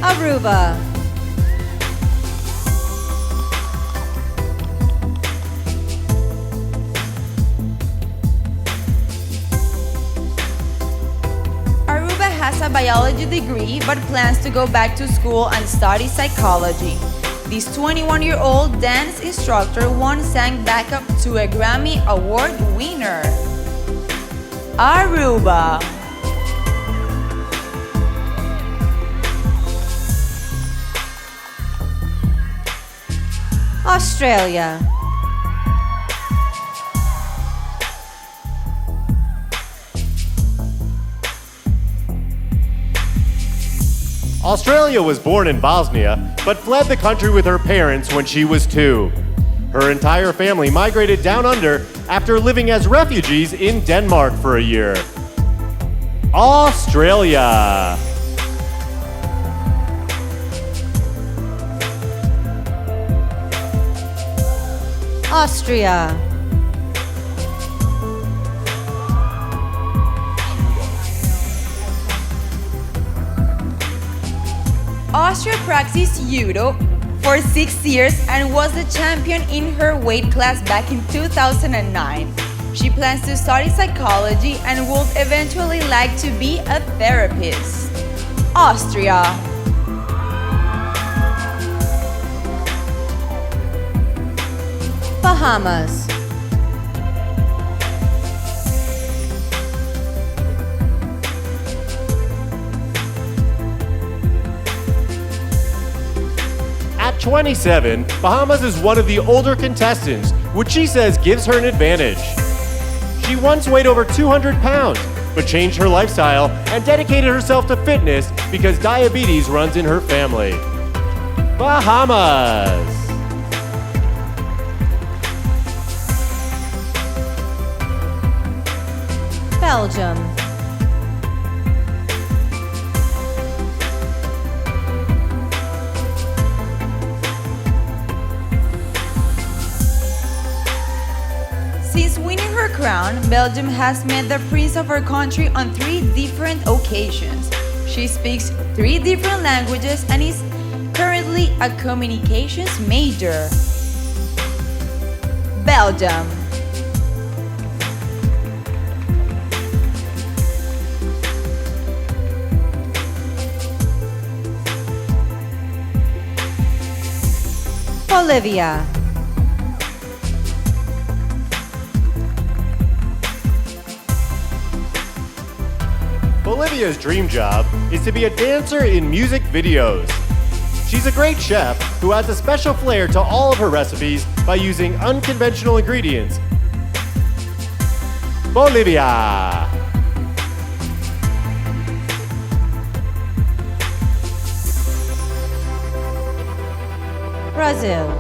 Aruba. biology degree but plans to go back to school and study psychology. This 21-year-old dance instructor once sang backup to a Grammy Award winner. Aruba. Australia. Australia was born in Bosnia, but fled the country with her parents when she was 2. Her entire family migrated down under after living as refugees in Denmark for a year. Australia. Austria. Austria practiced judo for 6 years and was the champion in her weight class back in 2009. She plans to study psychology and would eventually like to be a therapist. Austria. Bahamas. At 27, Bahamas is one of the older contestants, which she says gives her an advantage. She once weighed over 200 pounds, but changed her lifestyle and dedicated herself to fitness because diabetes runs in her family. Bahamas. Belgium. Since winning her crown, Belgium has met the prince of her country on 3 different occasions. She speaks 3 different languages and is currently a communications major. Belgium. Bolivia. Bolivia's dream job is to be a dancer in music videos. She's a great chef who adds a special flair to all of her recipes by using unconventional ingredients. Bolivia. Brazil.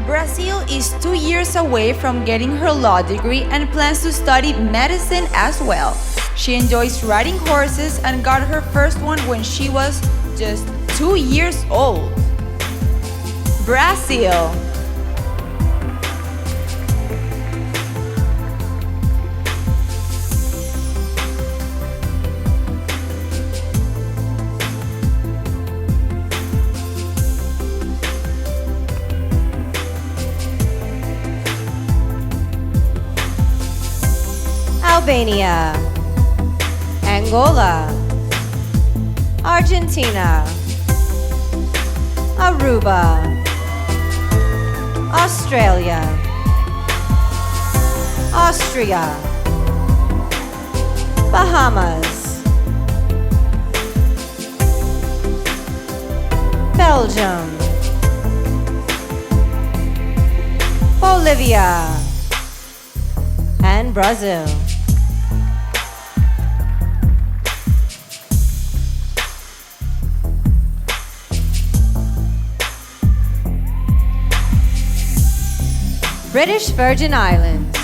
Brazil is 2 years away from getting her law degree and plans to study medicine as well. She enjoys riding horses and got her first one when she was just 2 years old. Brazil. Albania. Angola. Argentina. Aruba. Australia. Austria. Bahamas. Belgium. Bolivia. And Brazil. British Virgin Islands.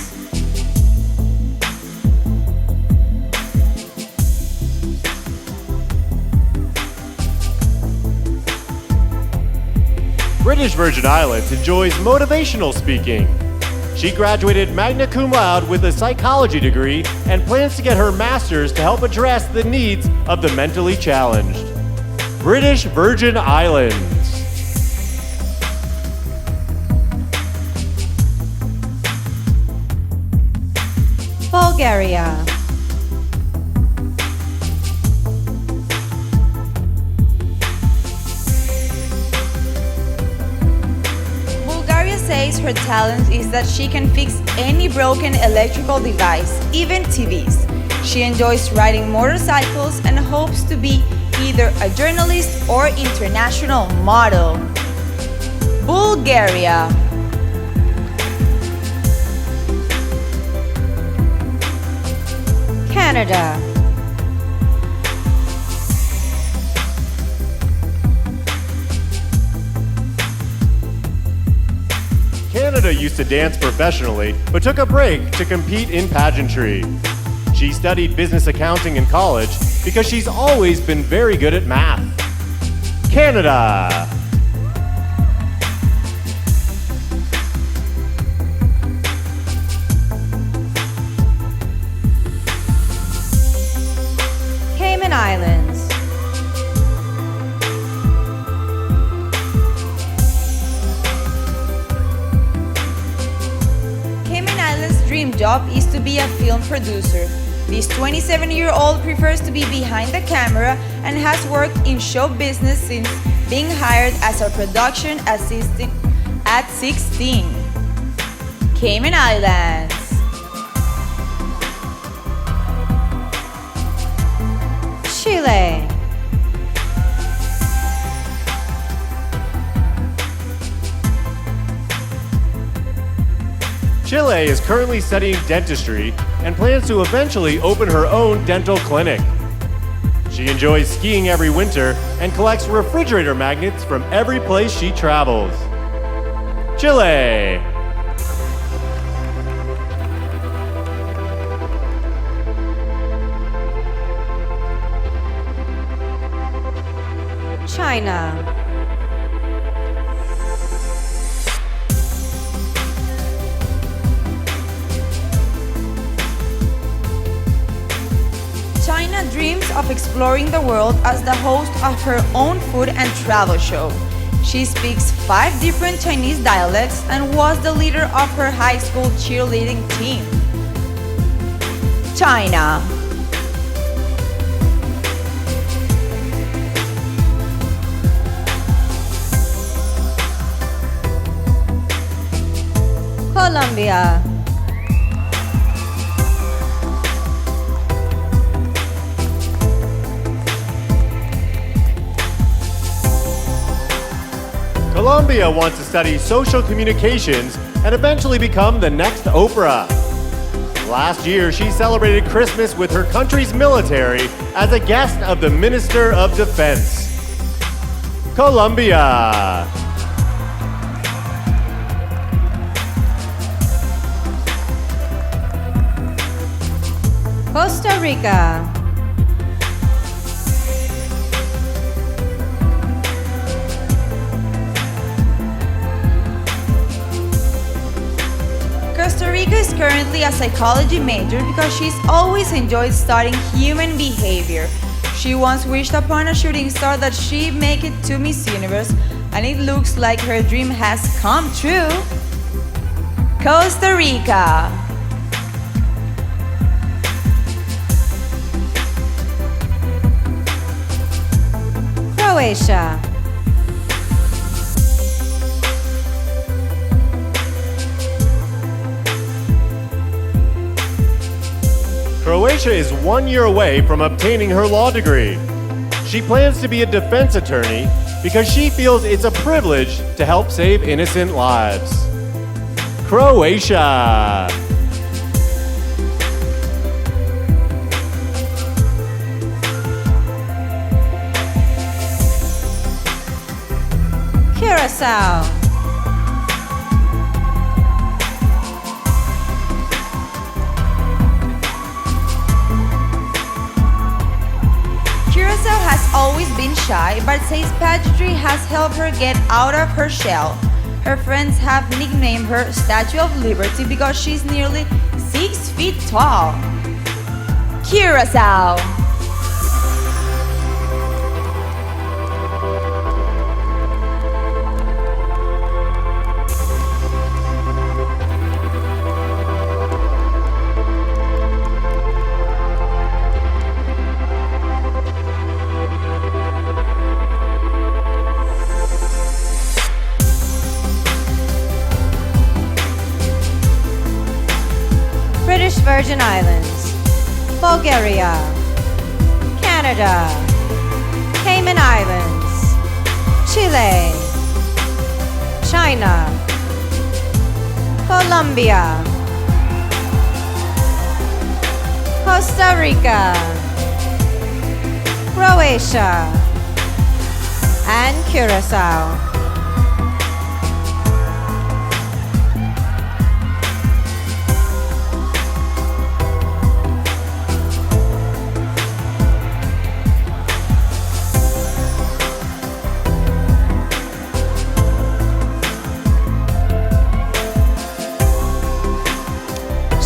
British Virgin Islands enjoys motivational speaking. She graduated magna cum laude with a psychology degree and plans to get her master's to help address the needs of the mentally challenged. British Virgin Islands. Bulgaria. Bulgaria says her talent is that she can fix any broken electrical device, even TVs. She enjoys riding motorcycles and hopes to be either a journalist or international model. Bulgaria. Canada. Canada used to dance professionally, but took a break to compete in pageantry. She studied business accounting in college because she's always been very good at math. Canada. Cayman Islands. Cayman Islands' dream job is to be a film producer. This 27-year-old prefers to be behind the camera and has worked in show business since being hired as a production assistant at 16. Cayman Islands. Chile. Chile is currently studying dentistry and plans to eventually open her own dental clinic. She enjoys skiing every winter and collects refrigerator magnets from every place she travels. Chile. China. China dreams of exploring the world as the host of her own food and travel show. She speaks 5 different Chinese dialects and was the leader of her high school cheerleading team. China. Colombia. Colombia wants to study social communications and eventually become the next Oprah. Last year, she celebrated Christmas with her country's military as a guest of the Minister of Defense. Colombia. Costa Rica. Costa Rica is currently a psychology major because she's always enjoyed studying human behavior. She once wished upon a shooting star that she'd make it to Miss Universe, and it looks like her dream has come true. Costa Rica. Croatia. Croatia is 1 year away from obtaining her law degree. She plans to be a defense attorney because she feels it's a privilege to help save innocent lives. Croatia. Curacao. Curacao has always been shy, but says pageantry has helped her get out of her shell. Her friends have nicknamed her Statue of Liberty because she's nearly 6 feet tall. Curacao. Virgin Islands, Bulgaria, Canada, Cayman Islands, Chile, China, Colombia, Costa Rica, Croatia, and Curacao.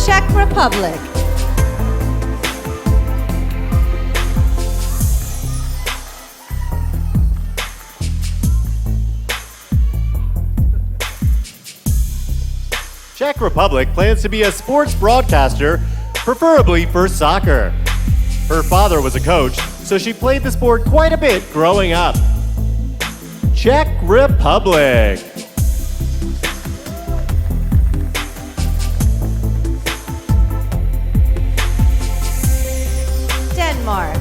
Czech Republic, Czech Republic plans to be a sports broadcaster, preferably for soccer. Her father was a coach, so she played the sport quite a bit growing up. Czech Republic. Denmark,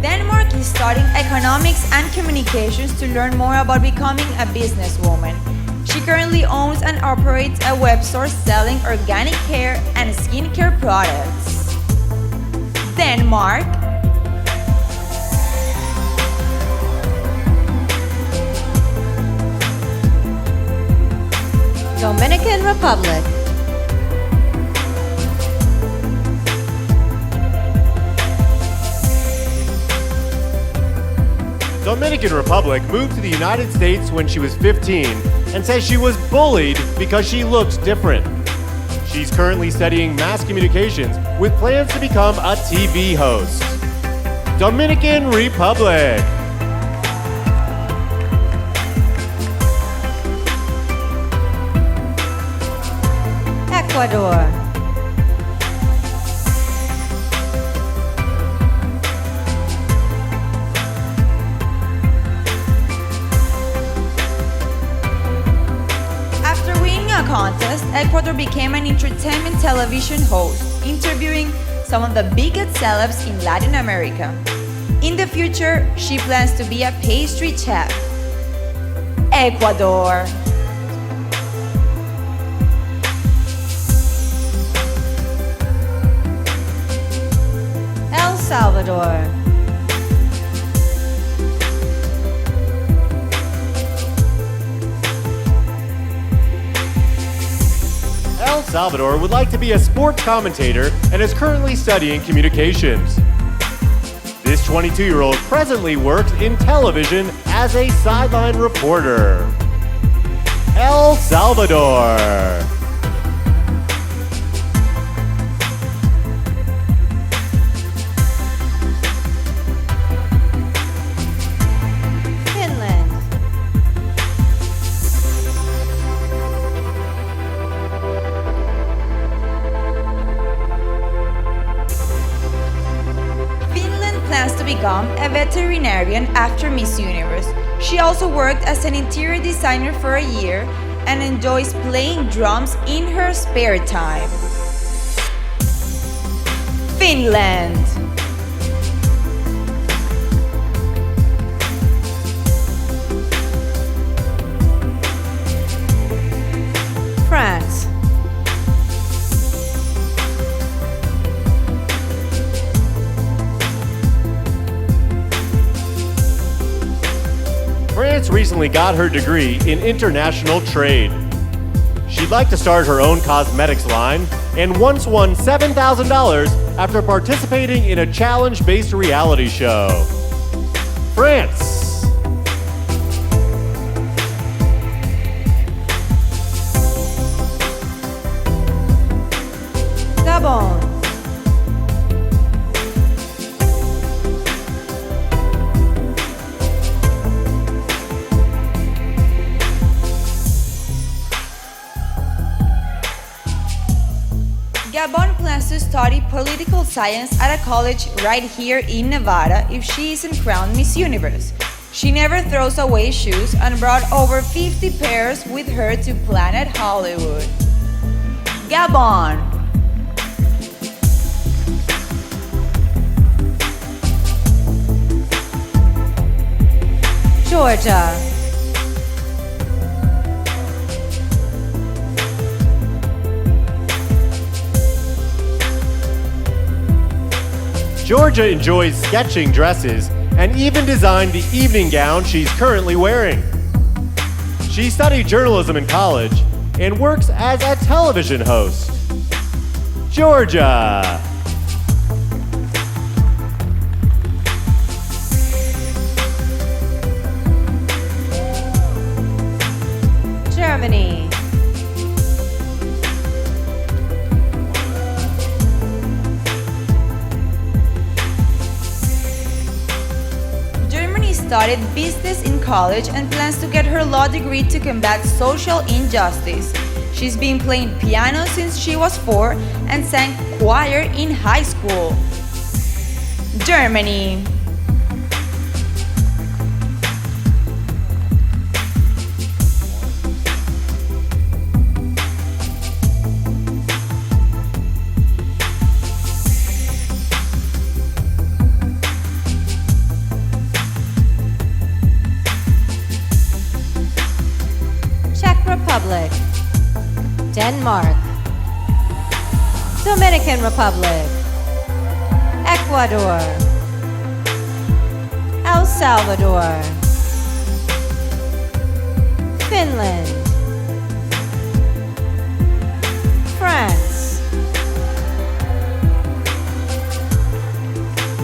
Denmark is studying economics and communications to learn more about becoming a businesswoman. She currently owns and operates a web store selling organic hair and skincare products. Denmark, Dominican Republic, Dominican Republic moved to the United States when she was 15 and says she was bullied because she looked different. She's currently studying mass communications with plans to become a TV host. Dominican Republic. Ecuador, after winning a contest, Ecuador became an entertainment television host, interviewing some of the biggest celebs in Latin America. In the future, she plans to be a pastry chef. Ecuador. El Salvador, El Salvador would like to be a sports commentator and is currently studying communications. This 22-year-old presently works in television as a sideline reporter. El Salvador. Finland, Finland plans to become a veterinarian after Miss Universe. She also worked as an interior designer for a year and enjoys playing drums in her spare time. Finland. France, France recently got her degree in international trade. She'd like to start her own cosmetics line and once won $7,000 after participating in a challenge-based reality show. France. Gabon, Gabon plans to study political science at a college right here in Nevada if she isn't crowned Miss Universe. She never throws away shoes and brought over 50 pairs with her to Planet Hollywood. Gabon. Georgia. Georgia enjoys sketching dresses and even designed the evening gown she's currently wearing. She studied journalism in college and works as a television host. Georgia. Germany. Germany studied business in college and plans to get her law degree to combat social injustice. She's been playing piano since she was 4 and sang choir in high school. Germany. Czech Republic. Denmark. Dominican Republic. Ecuador. El Salvador. Finland. France.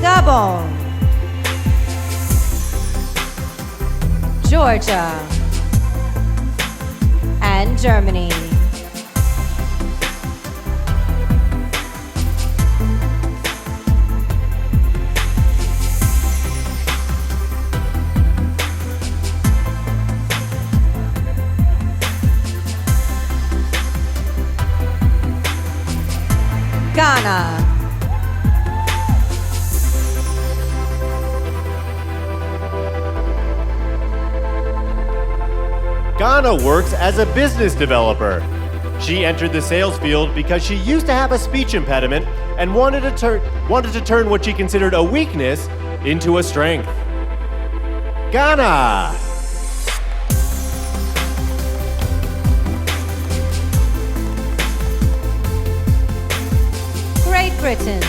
Gabon. Georgia. And Germany. Ghana. Ghana works as a business developer. She entered the sales field because she used to have a speech impediment and wanted to turn what she considered a weakness into a strength. Ghana. Great Britain.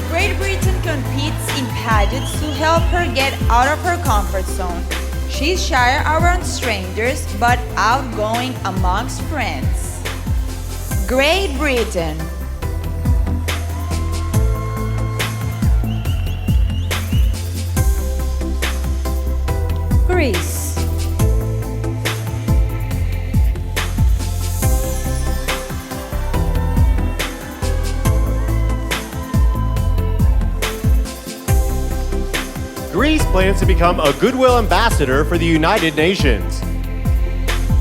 Great Britain competes in pageants to help her get out of her comfort zone. She's shy around strangers but outgoing amongst friends. Great Britain. Greece. Greece plans to become a goodwill ambassador for the United Nations.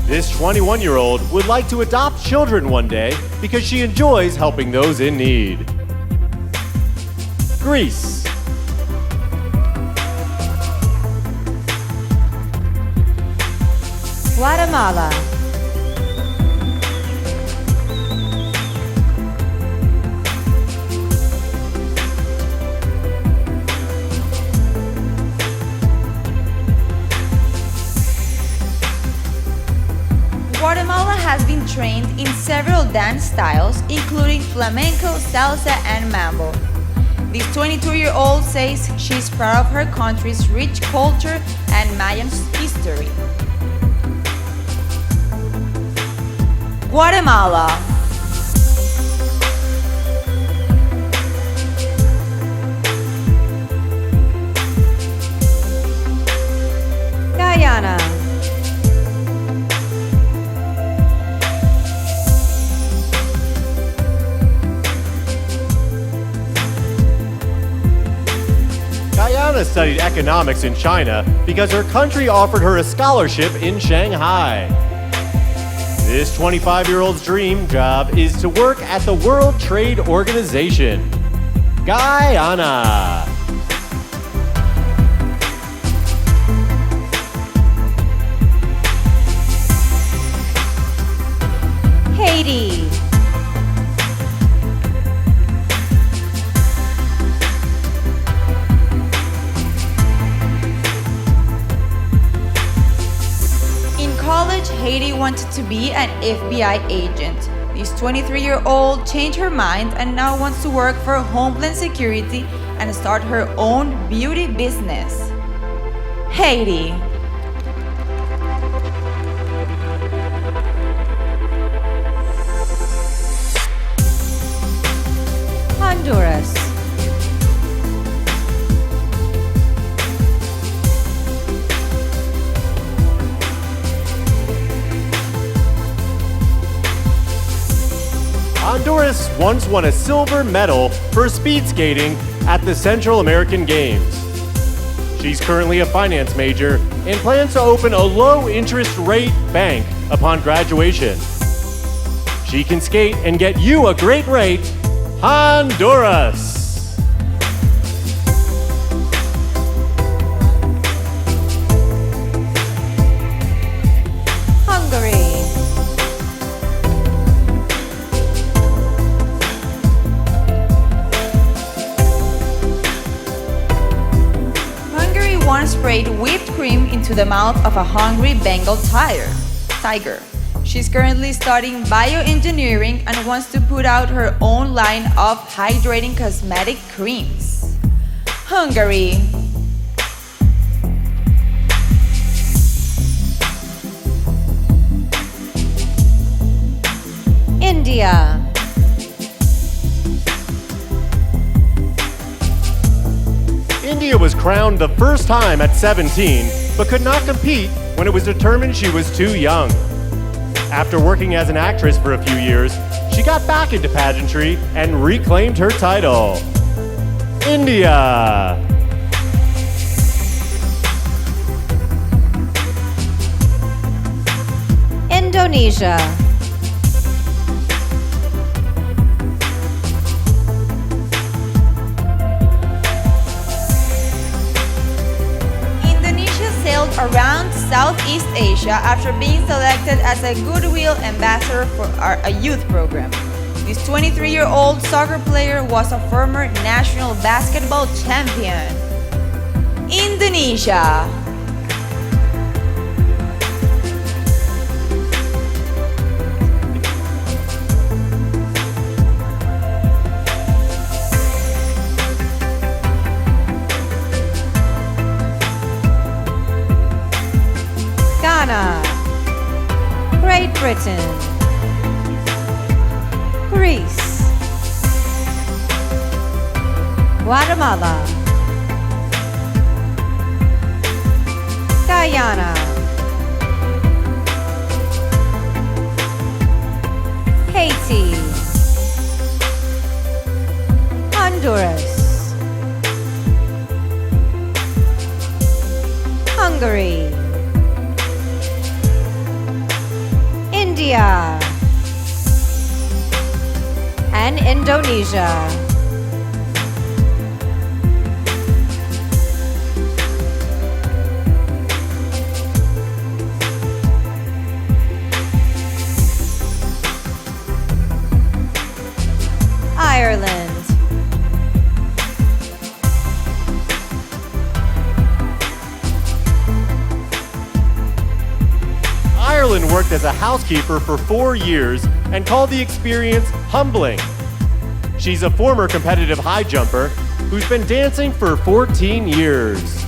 This 21-year-old would like to adopt children one day because she enjoys helping those in need. Greece. Guatemala. Guatemala has been trained in several dance styles, including flamenco, salsa, and mambo. This 22-year-old says she's proud of her country's rich culture and Mayan history. Guatemala. Guyana. Guyana Hannah studied economics in China because her country offered her a scholarship in Shanghai. This 25-year-old's dream job is to work at the World Trade Organization, Guyana. Haiti. In college, Haiti wanted to be an FBI agent. This 23-year-old changed her mind and now wants to work for Homeland Security and start her own beauty business. Haiti. Honduras. Honduras once won a silver medal for speed skating at the Central American Games. She's currently a finance major and plans to open a low-interest rate bank upon graduation. She can skate and get you a great rate. Honduras. Hungary. Hungary once sprayed whipped cream into the mouth of a hungry Bengal tiger. She's currently studying bioengineering and wants to put out her own line of hydrating cosmetic creams. Hungary. India. India was crowned the first time at 17, but could not compete when it was determined she was too young. After working as an actress for a few years, she got back into pageantry and reclaimed her title. India. Indonesia. Indonesia sailed around Southeast Asia after being selected as a Goodwill Ambassador for a youth program. This 23-year-old soccer player was a former national basketball champion. Indonesia. Ghana. Great Britain. Greece. Guatemala. Guyana. Haiti. Honduras. Hungary. India. And Indonesia. Ireland. Ireland worked as a housekeeper for 4 years and called the experience humbling. She's a former competitive high jumper who's been dancing for 14 years.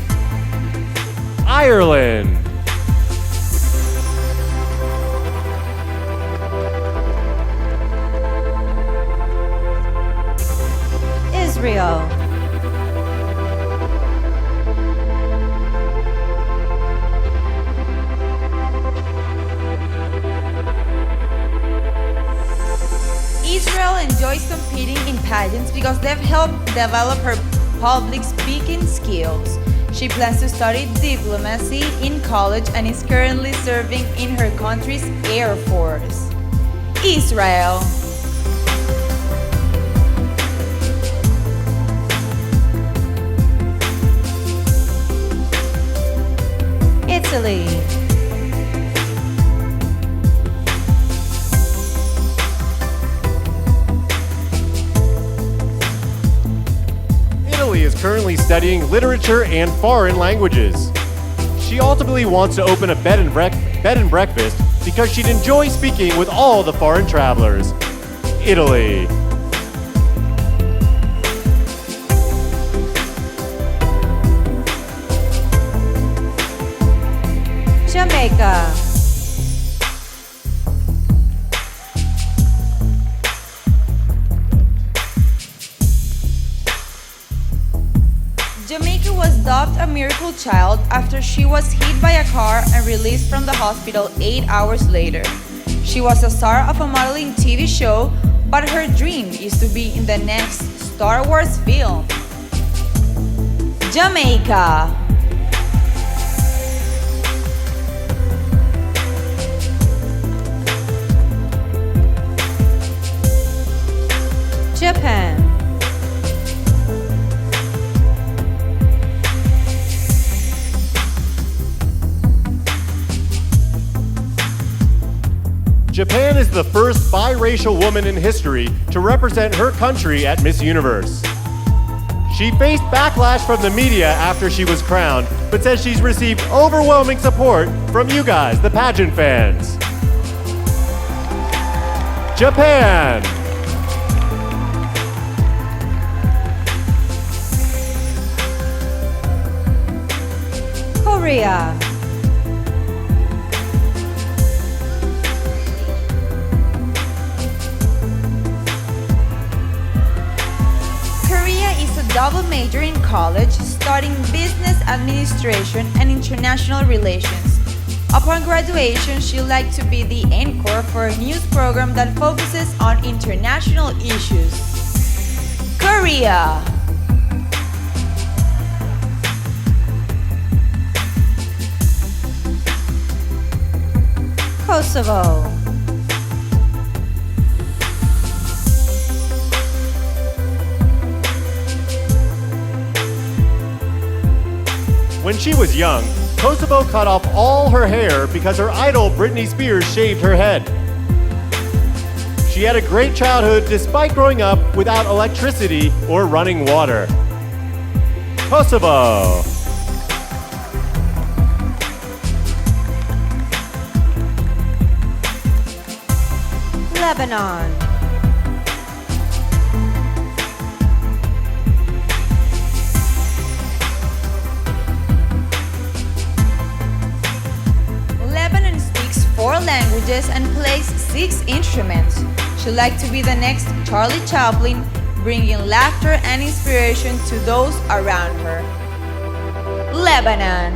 Ireland. Israel. Israel enjoys competing in pageants because they've helped develop her public speaking skills. She plans to study diplomacy in college and is currently serving in her country's Air Force. Israel. Italy. Italy is currently studying literature and foreign languages. She ultimately wants to open a bed and breakfast because she'd enjoy speaking with all the foreign travelers. Italy. Jamaica. Jamaica was dubbed a miracle child after she was hit by a car and released from the hospital 8 hours later. She was a star of a modeling TV show, but her dream is to be in the next Star Wars film. Jamaica. Japan. Japan is the first biracial woman in history to represent her country at Miss Universe. She faced backlash from the media after she was crowned, but says she's received overwhelming support from you guys, the pageant fans. Japan. Korea. Korea is a double major in college, studying business administration and international relations. Upon graduation, she'd like to be the anchor for a news program that focuses on international issues. Korea. Kosovo. When she was young, Kosovo cut off all her hair because her idol Britney Spears shaved her head. She had a great childhood despite growing up without electricity or running water. Kosovo. Lebanon. Lebanon speaks 4 languages and plays 6 instruments. She'd like to be the next Charlie Chaplin, bringing laughter and inspiration to those around her. Lebanon.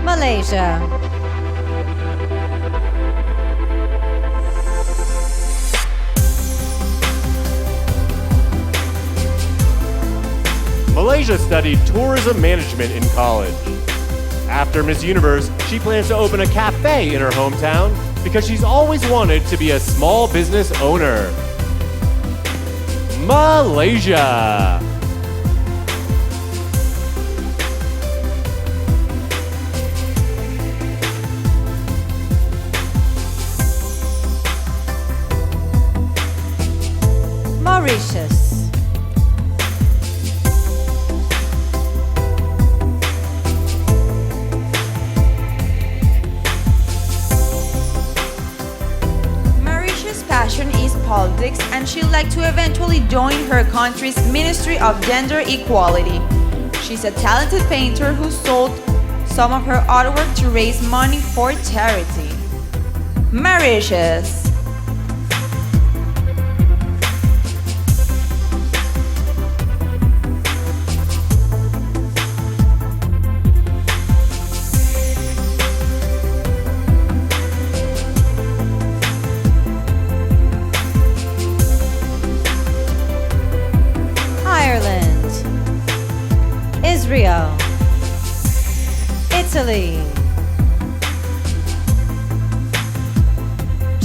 Malaysia. Malaysia studied tourism management in college. After Miss Universe, she plans to open a cafe in her hometown because she's always wanted to be a small business owner. Malaysia. Mauritius. Mauritius' passion is politics, and she'd like to eventually join her country's Ministry of Gender Equality. She's a talented painter who sold some of her artwork to raise money for charity. Mauritius.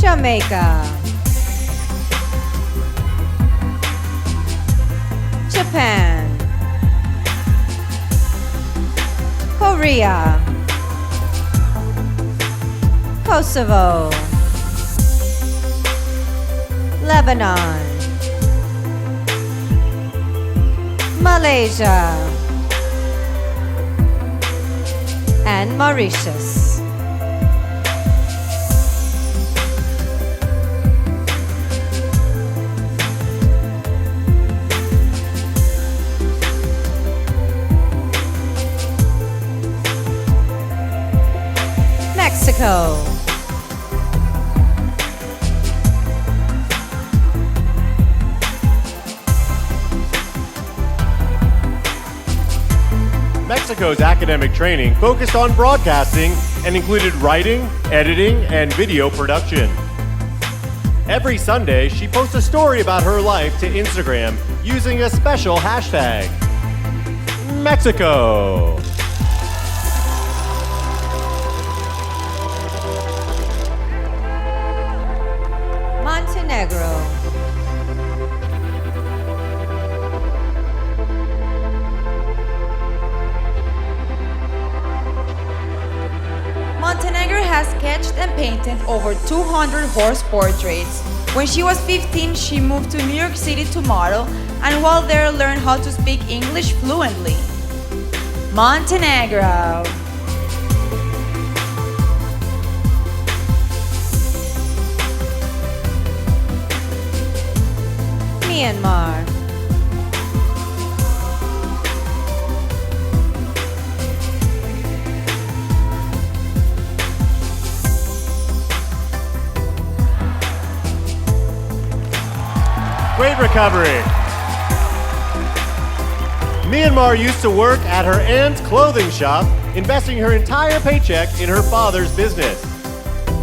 Jamaica, Japan, Korea, Kosovo, Lebanon, Malaysia, and Mauritius. Mexico, Mexico's academic training focused on broadcasting and included writing, editing, and video production. Every Sunday, she posts a story about her life to Instagram using a special hashtag, Mexico. Montenegro, Montenegro has sketched and painted over 200 horse portraits. When she was 15, she moved to New York City to model, and while there learned how to speak English fluently. Montenegro. Myanmar, Great recovery. Myanmar used to work at her aunt's clothing shop, investing her entire paycheck in her father's business.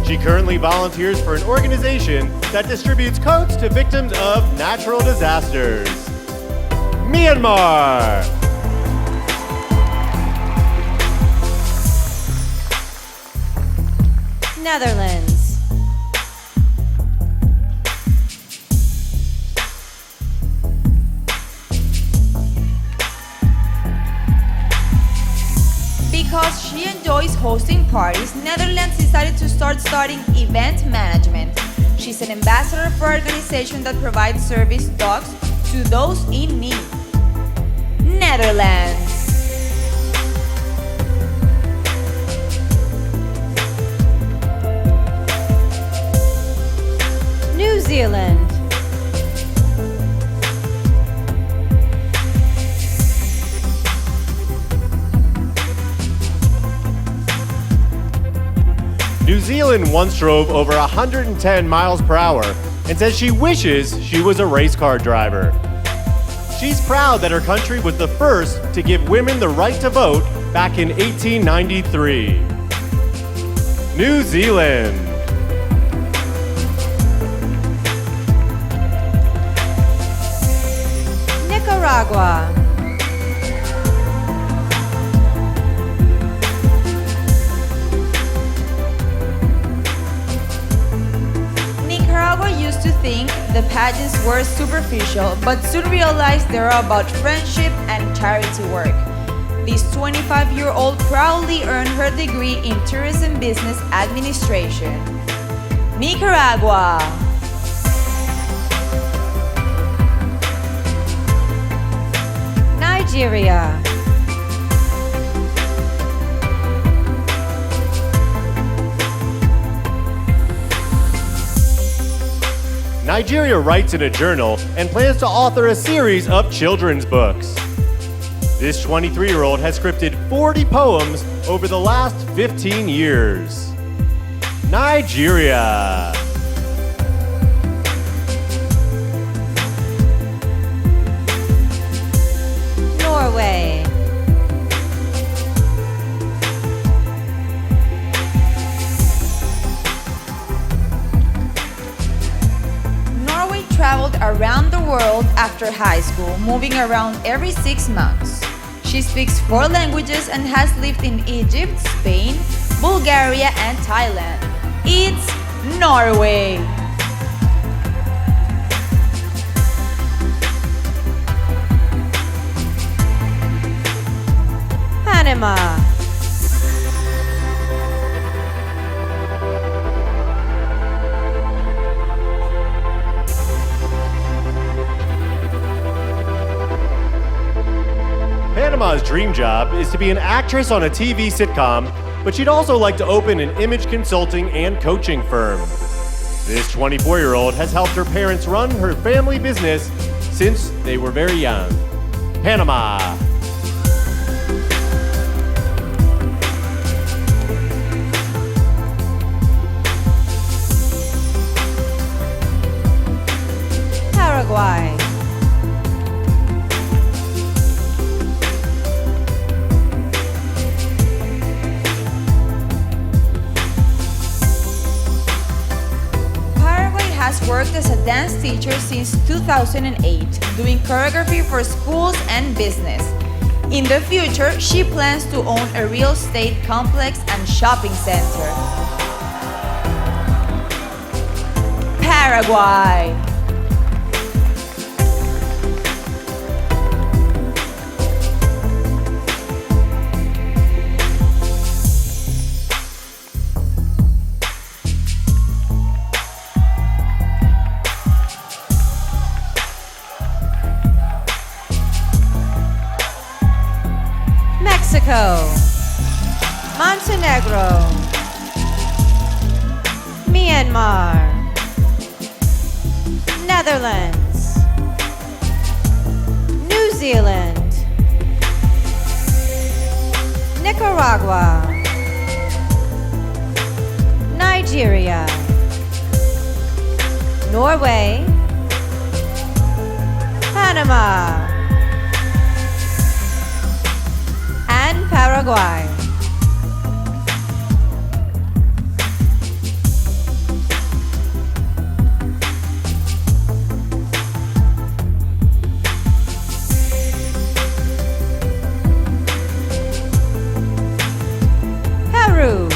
She currently volunteers for an organization that distributes coats to victims of natural disasters. Myanmar. Netherlands, Because she enjoys hosting parties, Netherlands decided to start studying event management. She's an ambassador for an organization that provides service dogs to those in need. Netherlands. New Zealand, New Zealand once drove over 110 miles per hour and says she wishes she was a race car driver. She's proud that her country was the first to give women the right to vote back in 1893. New Zealand. Nicaragua, Nicaragua used to think the pageants were superficial, but soon realized they are about friendship and charity work. This 25-year-old proudly earned her degree in tourism business administration. Nicaragua. Nigeria, Nigeria writes in a journal and plans to author a series of children's books. This 23-year-old has scripted 40 poems over the last 15 years. Nigeria. Norway, Norway traveled around the world after high school, moving around every 6 months. She speaks 4 languages and has lived in Egypt, Spain, Bulgaria, and Thailand. It's Norway. Panama. Panama's dream job is to be an actress on a TV sitcom, but she'd also like to open an image consulting and coaching firm. This 24-year-old has helped her parents run her family business since they were very young. Panama. Paraguay. Paraguay has worked as a dance teacher since 2008, doing choreography for schools and business. In the future, she plans to own a real estate complex and shopping center. Paraguay. Mexico. Montenegro. Myanmar. Netherlands. New Zealand. Nicaragua. Nigeria. Norway. Panama. And Paraguay. Peru.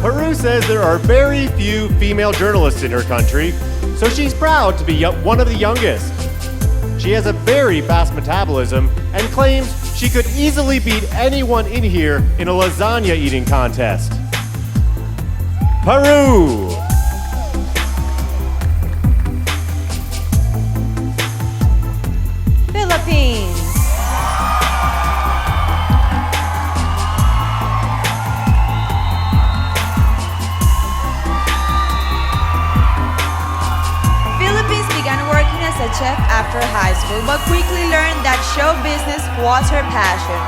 Peru says there are very few female journalists in her country, so she's proud to be one of the youngest. She has a very fast metabolism and claims she could easily beat anyone in here in a lasagna eating contest. Peru! Philippines. Philippines began working as a chef after high school, but quickly learned that show business was her passion.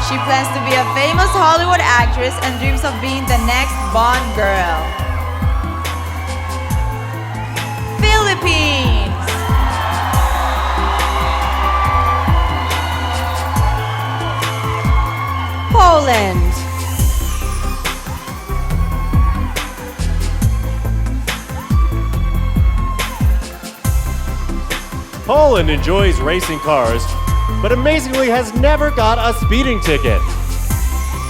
She plans to be a famous Hollywood actress and dreams of being the next Bond girl. Philippines. Poland. Poland enjoys racing cars, but amazingly has never got a speeding ticket.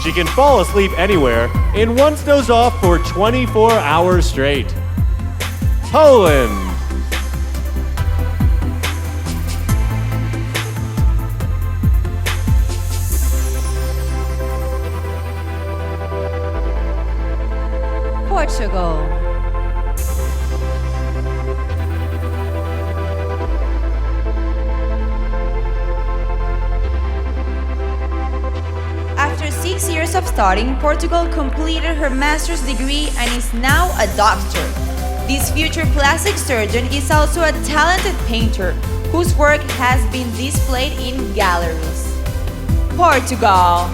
She can fall asleep anywhere and once dozed off for 24 hours straight. Poland. Portugal. After 6 years of studying, Portugal completed her master's degree and is now a doctor. This future plastic surgeon is also a talented painter whose work has been displayed in galleries. Portugal.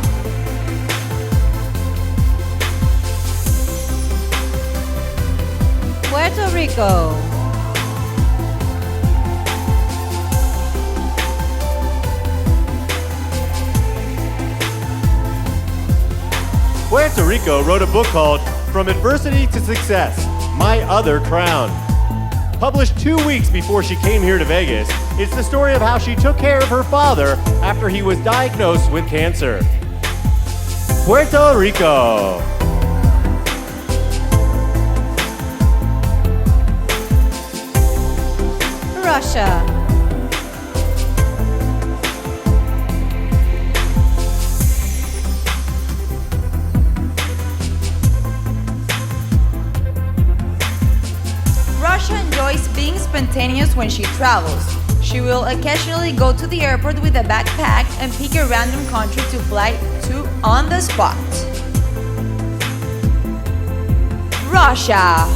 Puerto Rico. Puerto Rico wrote a book called From Adversity to Success, My Other Crown. Published 2 weeks before she came here to Vegas, it's the story of how she took care of her father after he was diagnosed with cancer. Puerto Rico. Russia. Russia enjoys being spontaneous when she travels. She will occasionally go to the airport with a backpack and pick a random country to fly to on the spot. Russia.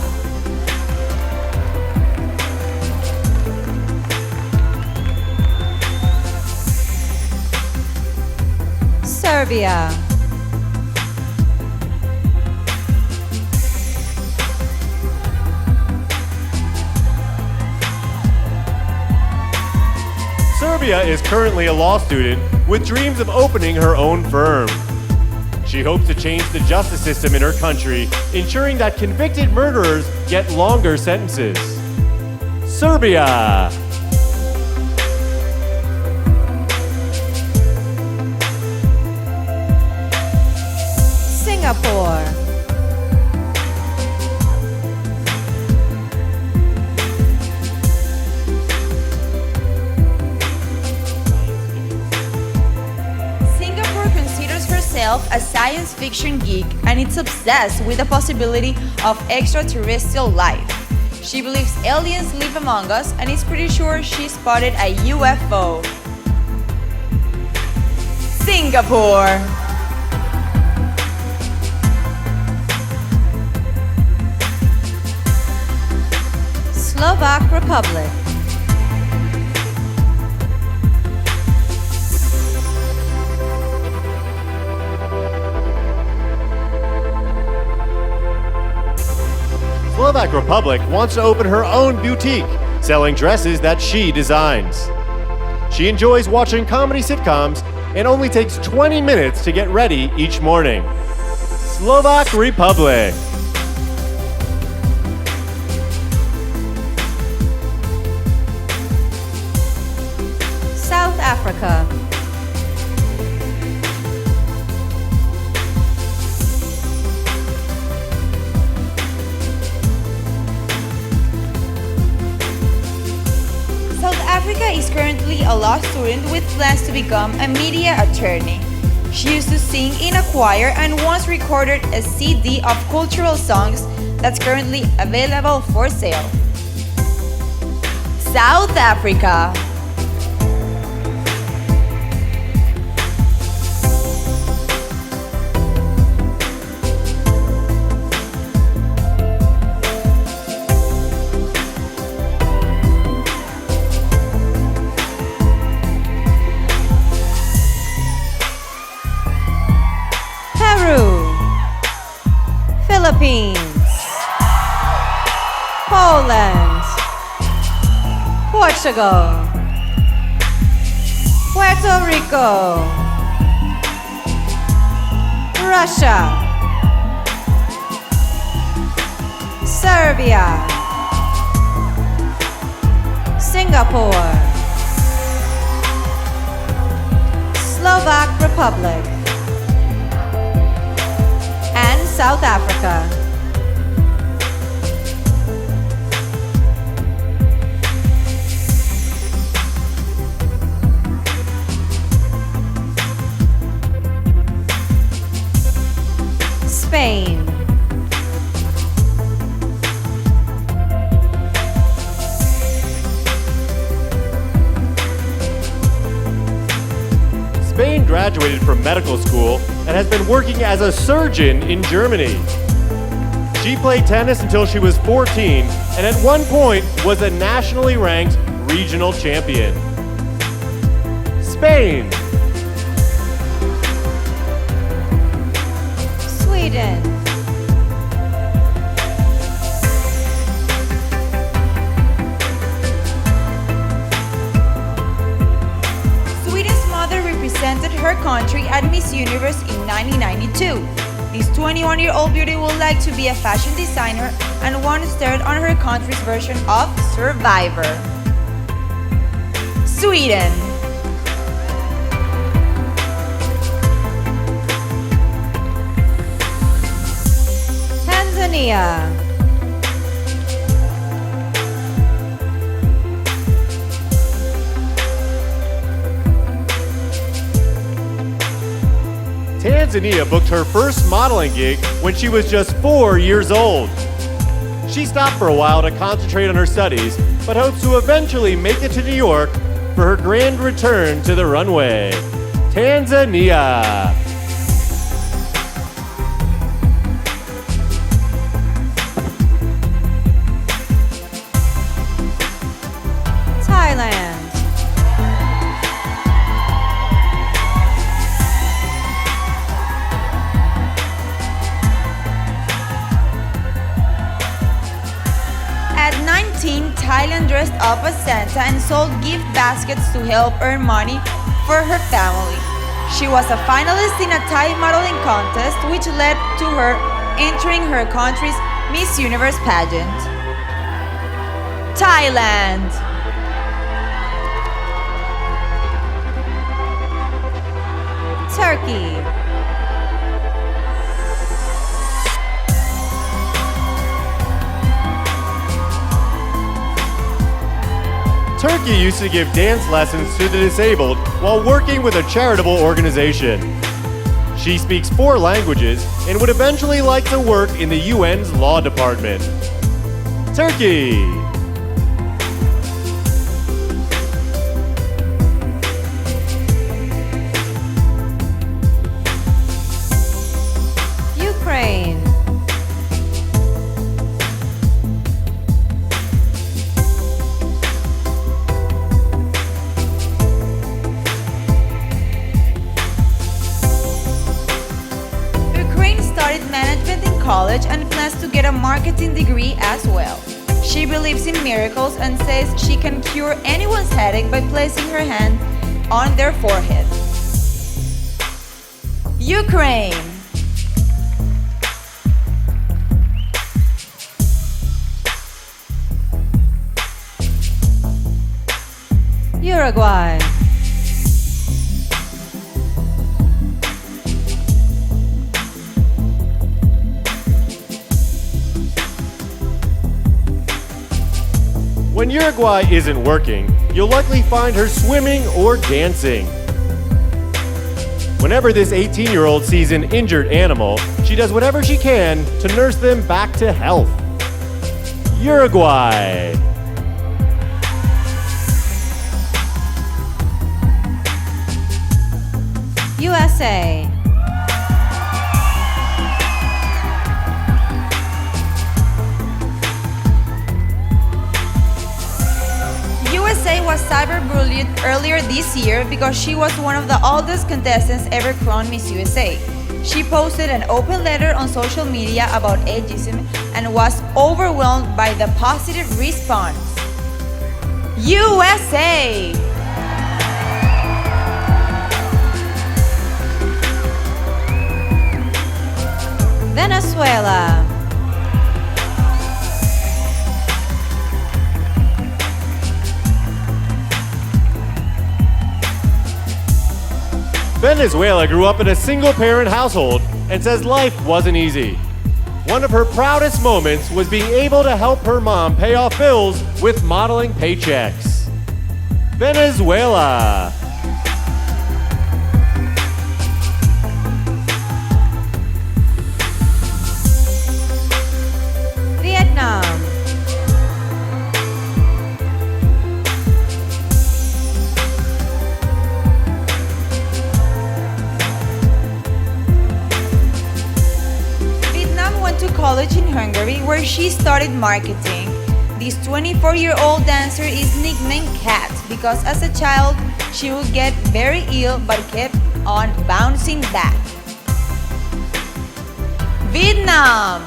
Serbia. Serbia is currently a law student with dreams of opening her own firm. She hopes to change the justice system in her country, ensuring that convicted murderers get longer sentences. Serbia. Singapore. Singapore considers herself a science fiction geek and is obsessed with the possibility of extraterrestrial life. She believes aliens live among us and is pretty sure she spotted a UFO. Singapore. Slovak Republic. Slovak Republic wants to open her own boutique, selling dresses that she designs. She enjoys watching comedy sitcoms and only takes 20 minutes to get ready each morning. Slovak Republic. South Africa. South Africa is currently a law student with plans to become a media attorney. She used to sing in a choir and once recorded a CD of cultural songs that's currently available for sale. South Africa. Peru. Philippines. Poland. Portugal. Puerto Rico. Russia. Serbia. Singapore. Slovak Republic. And South Africa. Spain. Spain graduated from medical school and has been working as a surgeon in Germany. She played tennis until she was 14 and at one point was a nationally ranked regional champion. Spain. Sweden. Sweden's mother represented her country at Miss Universe in 1992. This 21-year-old beauty would like to be a fashion designer and once starred on her country's version of Survivor. Sweden. Tanzania. Tanzania booked her first modeling gig when she was just 4 years old. She stopped for a while to concentrate on her studies, but hopes to eventually make it to New York for her grand return to the runway. Tanzania. Thailand. At 19, Thailand dressed up as Santa and sold gift baskets to help earn money for her family. She was a finalist in a Thai modeling contest, which led to her entering her country's Miss Universe pageant. Thailand. Turkey. Turkey used to give dance lessons to the disabled while working with a charitable organization. She speaks 4 languages and would eventually like to work in the UN's law department. Turkey. Ukraine. Ukraine studied management in college and plans to get a marketing degree as well. She believes in miracles and says she can cure anyone's headache by placing her hand on their forehead. Ukraine. Uruguay. When Uruguay isn't working, you'll likely find her swimming or dancing. Whenever this 18-year-old sees an injured animal, she does whatever she can to nurse them back to health. Uruguay. USA. USA was cyberbullied earlier this year because she was one of the oldest contestants ever crowned Miss USA. She posted an open letter on social media about ageism and was overwhelmed by the positive response. USA! Venezuela. Venezuela grew up in a single-parent household and says life wasn't easy. One of her proudest moments was being able to help her mom pay off bills with modeling paychecks. Venezuela. Vietnam. Vietnam went to college in Hungary where she studied marketing. This 24-year-old dancer is nicknamed Cat because as a child she would get very ill but kept on bouncing back. Vietnam.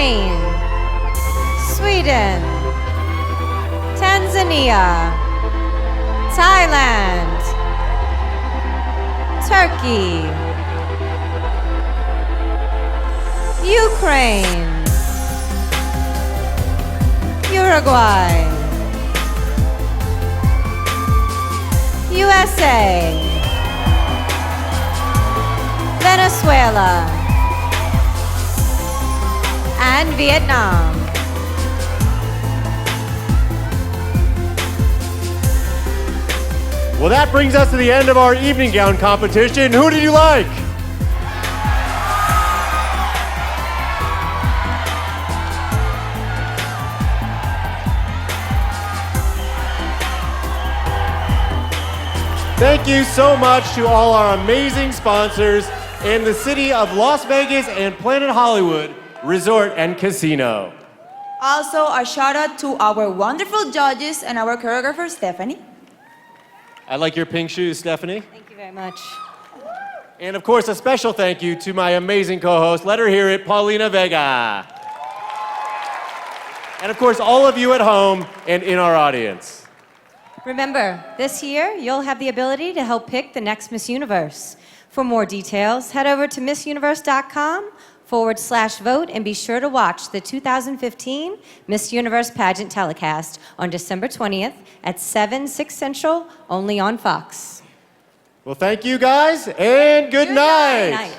Spain, Sweden, Tanzania, Thailand, Turkey, Ukraine, Uruguay, USA, Venezuela, and Vietnam. Well, that brings us to the end of our evening gown competition. Who did you like? Thank you so much to all our amazing sponsors in the city of Las Vegas and Planet Hollywood Resort and Casino. Also, a shout out to our wonderful judges and our choreographer, Stephanie. I like your pink shoes, Stephanie. Thank you very much. And of course, a special thank you to my amazing co-host. Let her hear it, Paulina Vega. And of course, all of you at home and in our audience. Remember, this year, you'll have the ability to help pick the next Miss Universe. For more details, head over to missuniverse.com/vote and be sure to watch the 2015 Miss Universe pageant telecast on December 20th at 7, 6 Central, only on Fox. Well, thank you guys, and good night. Night.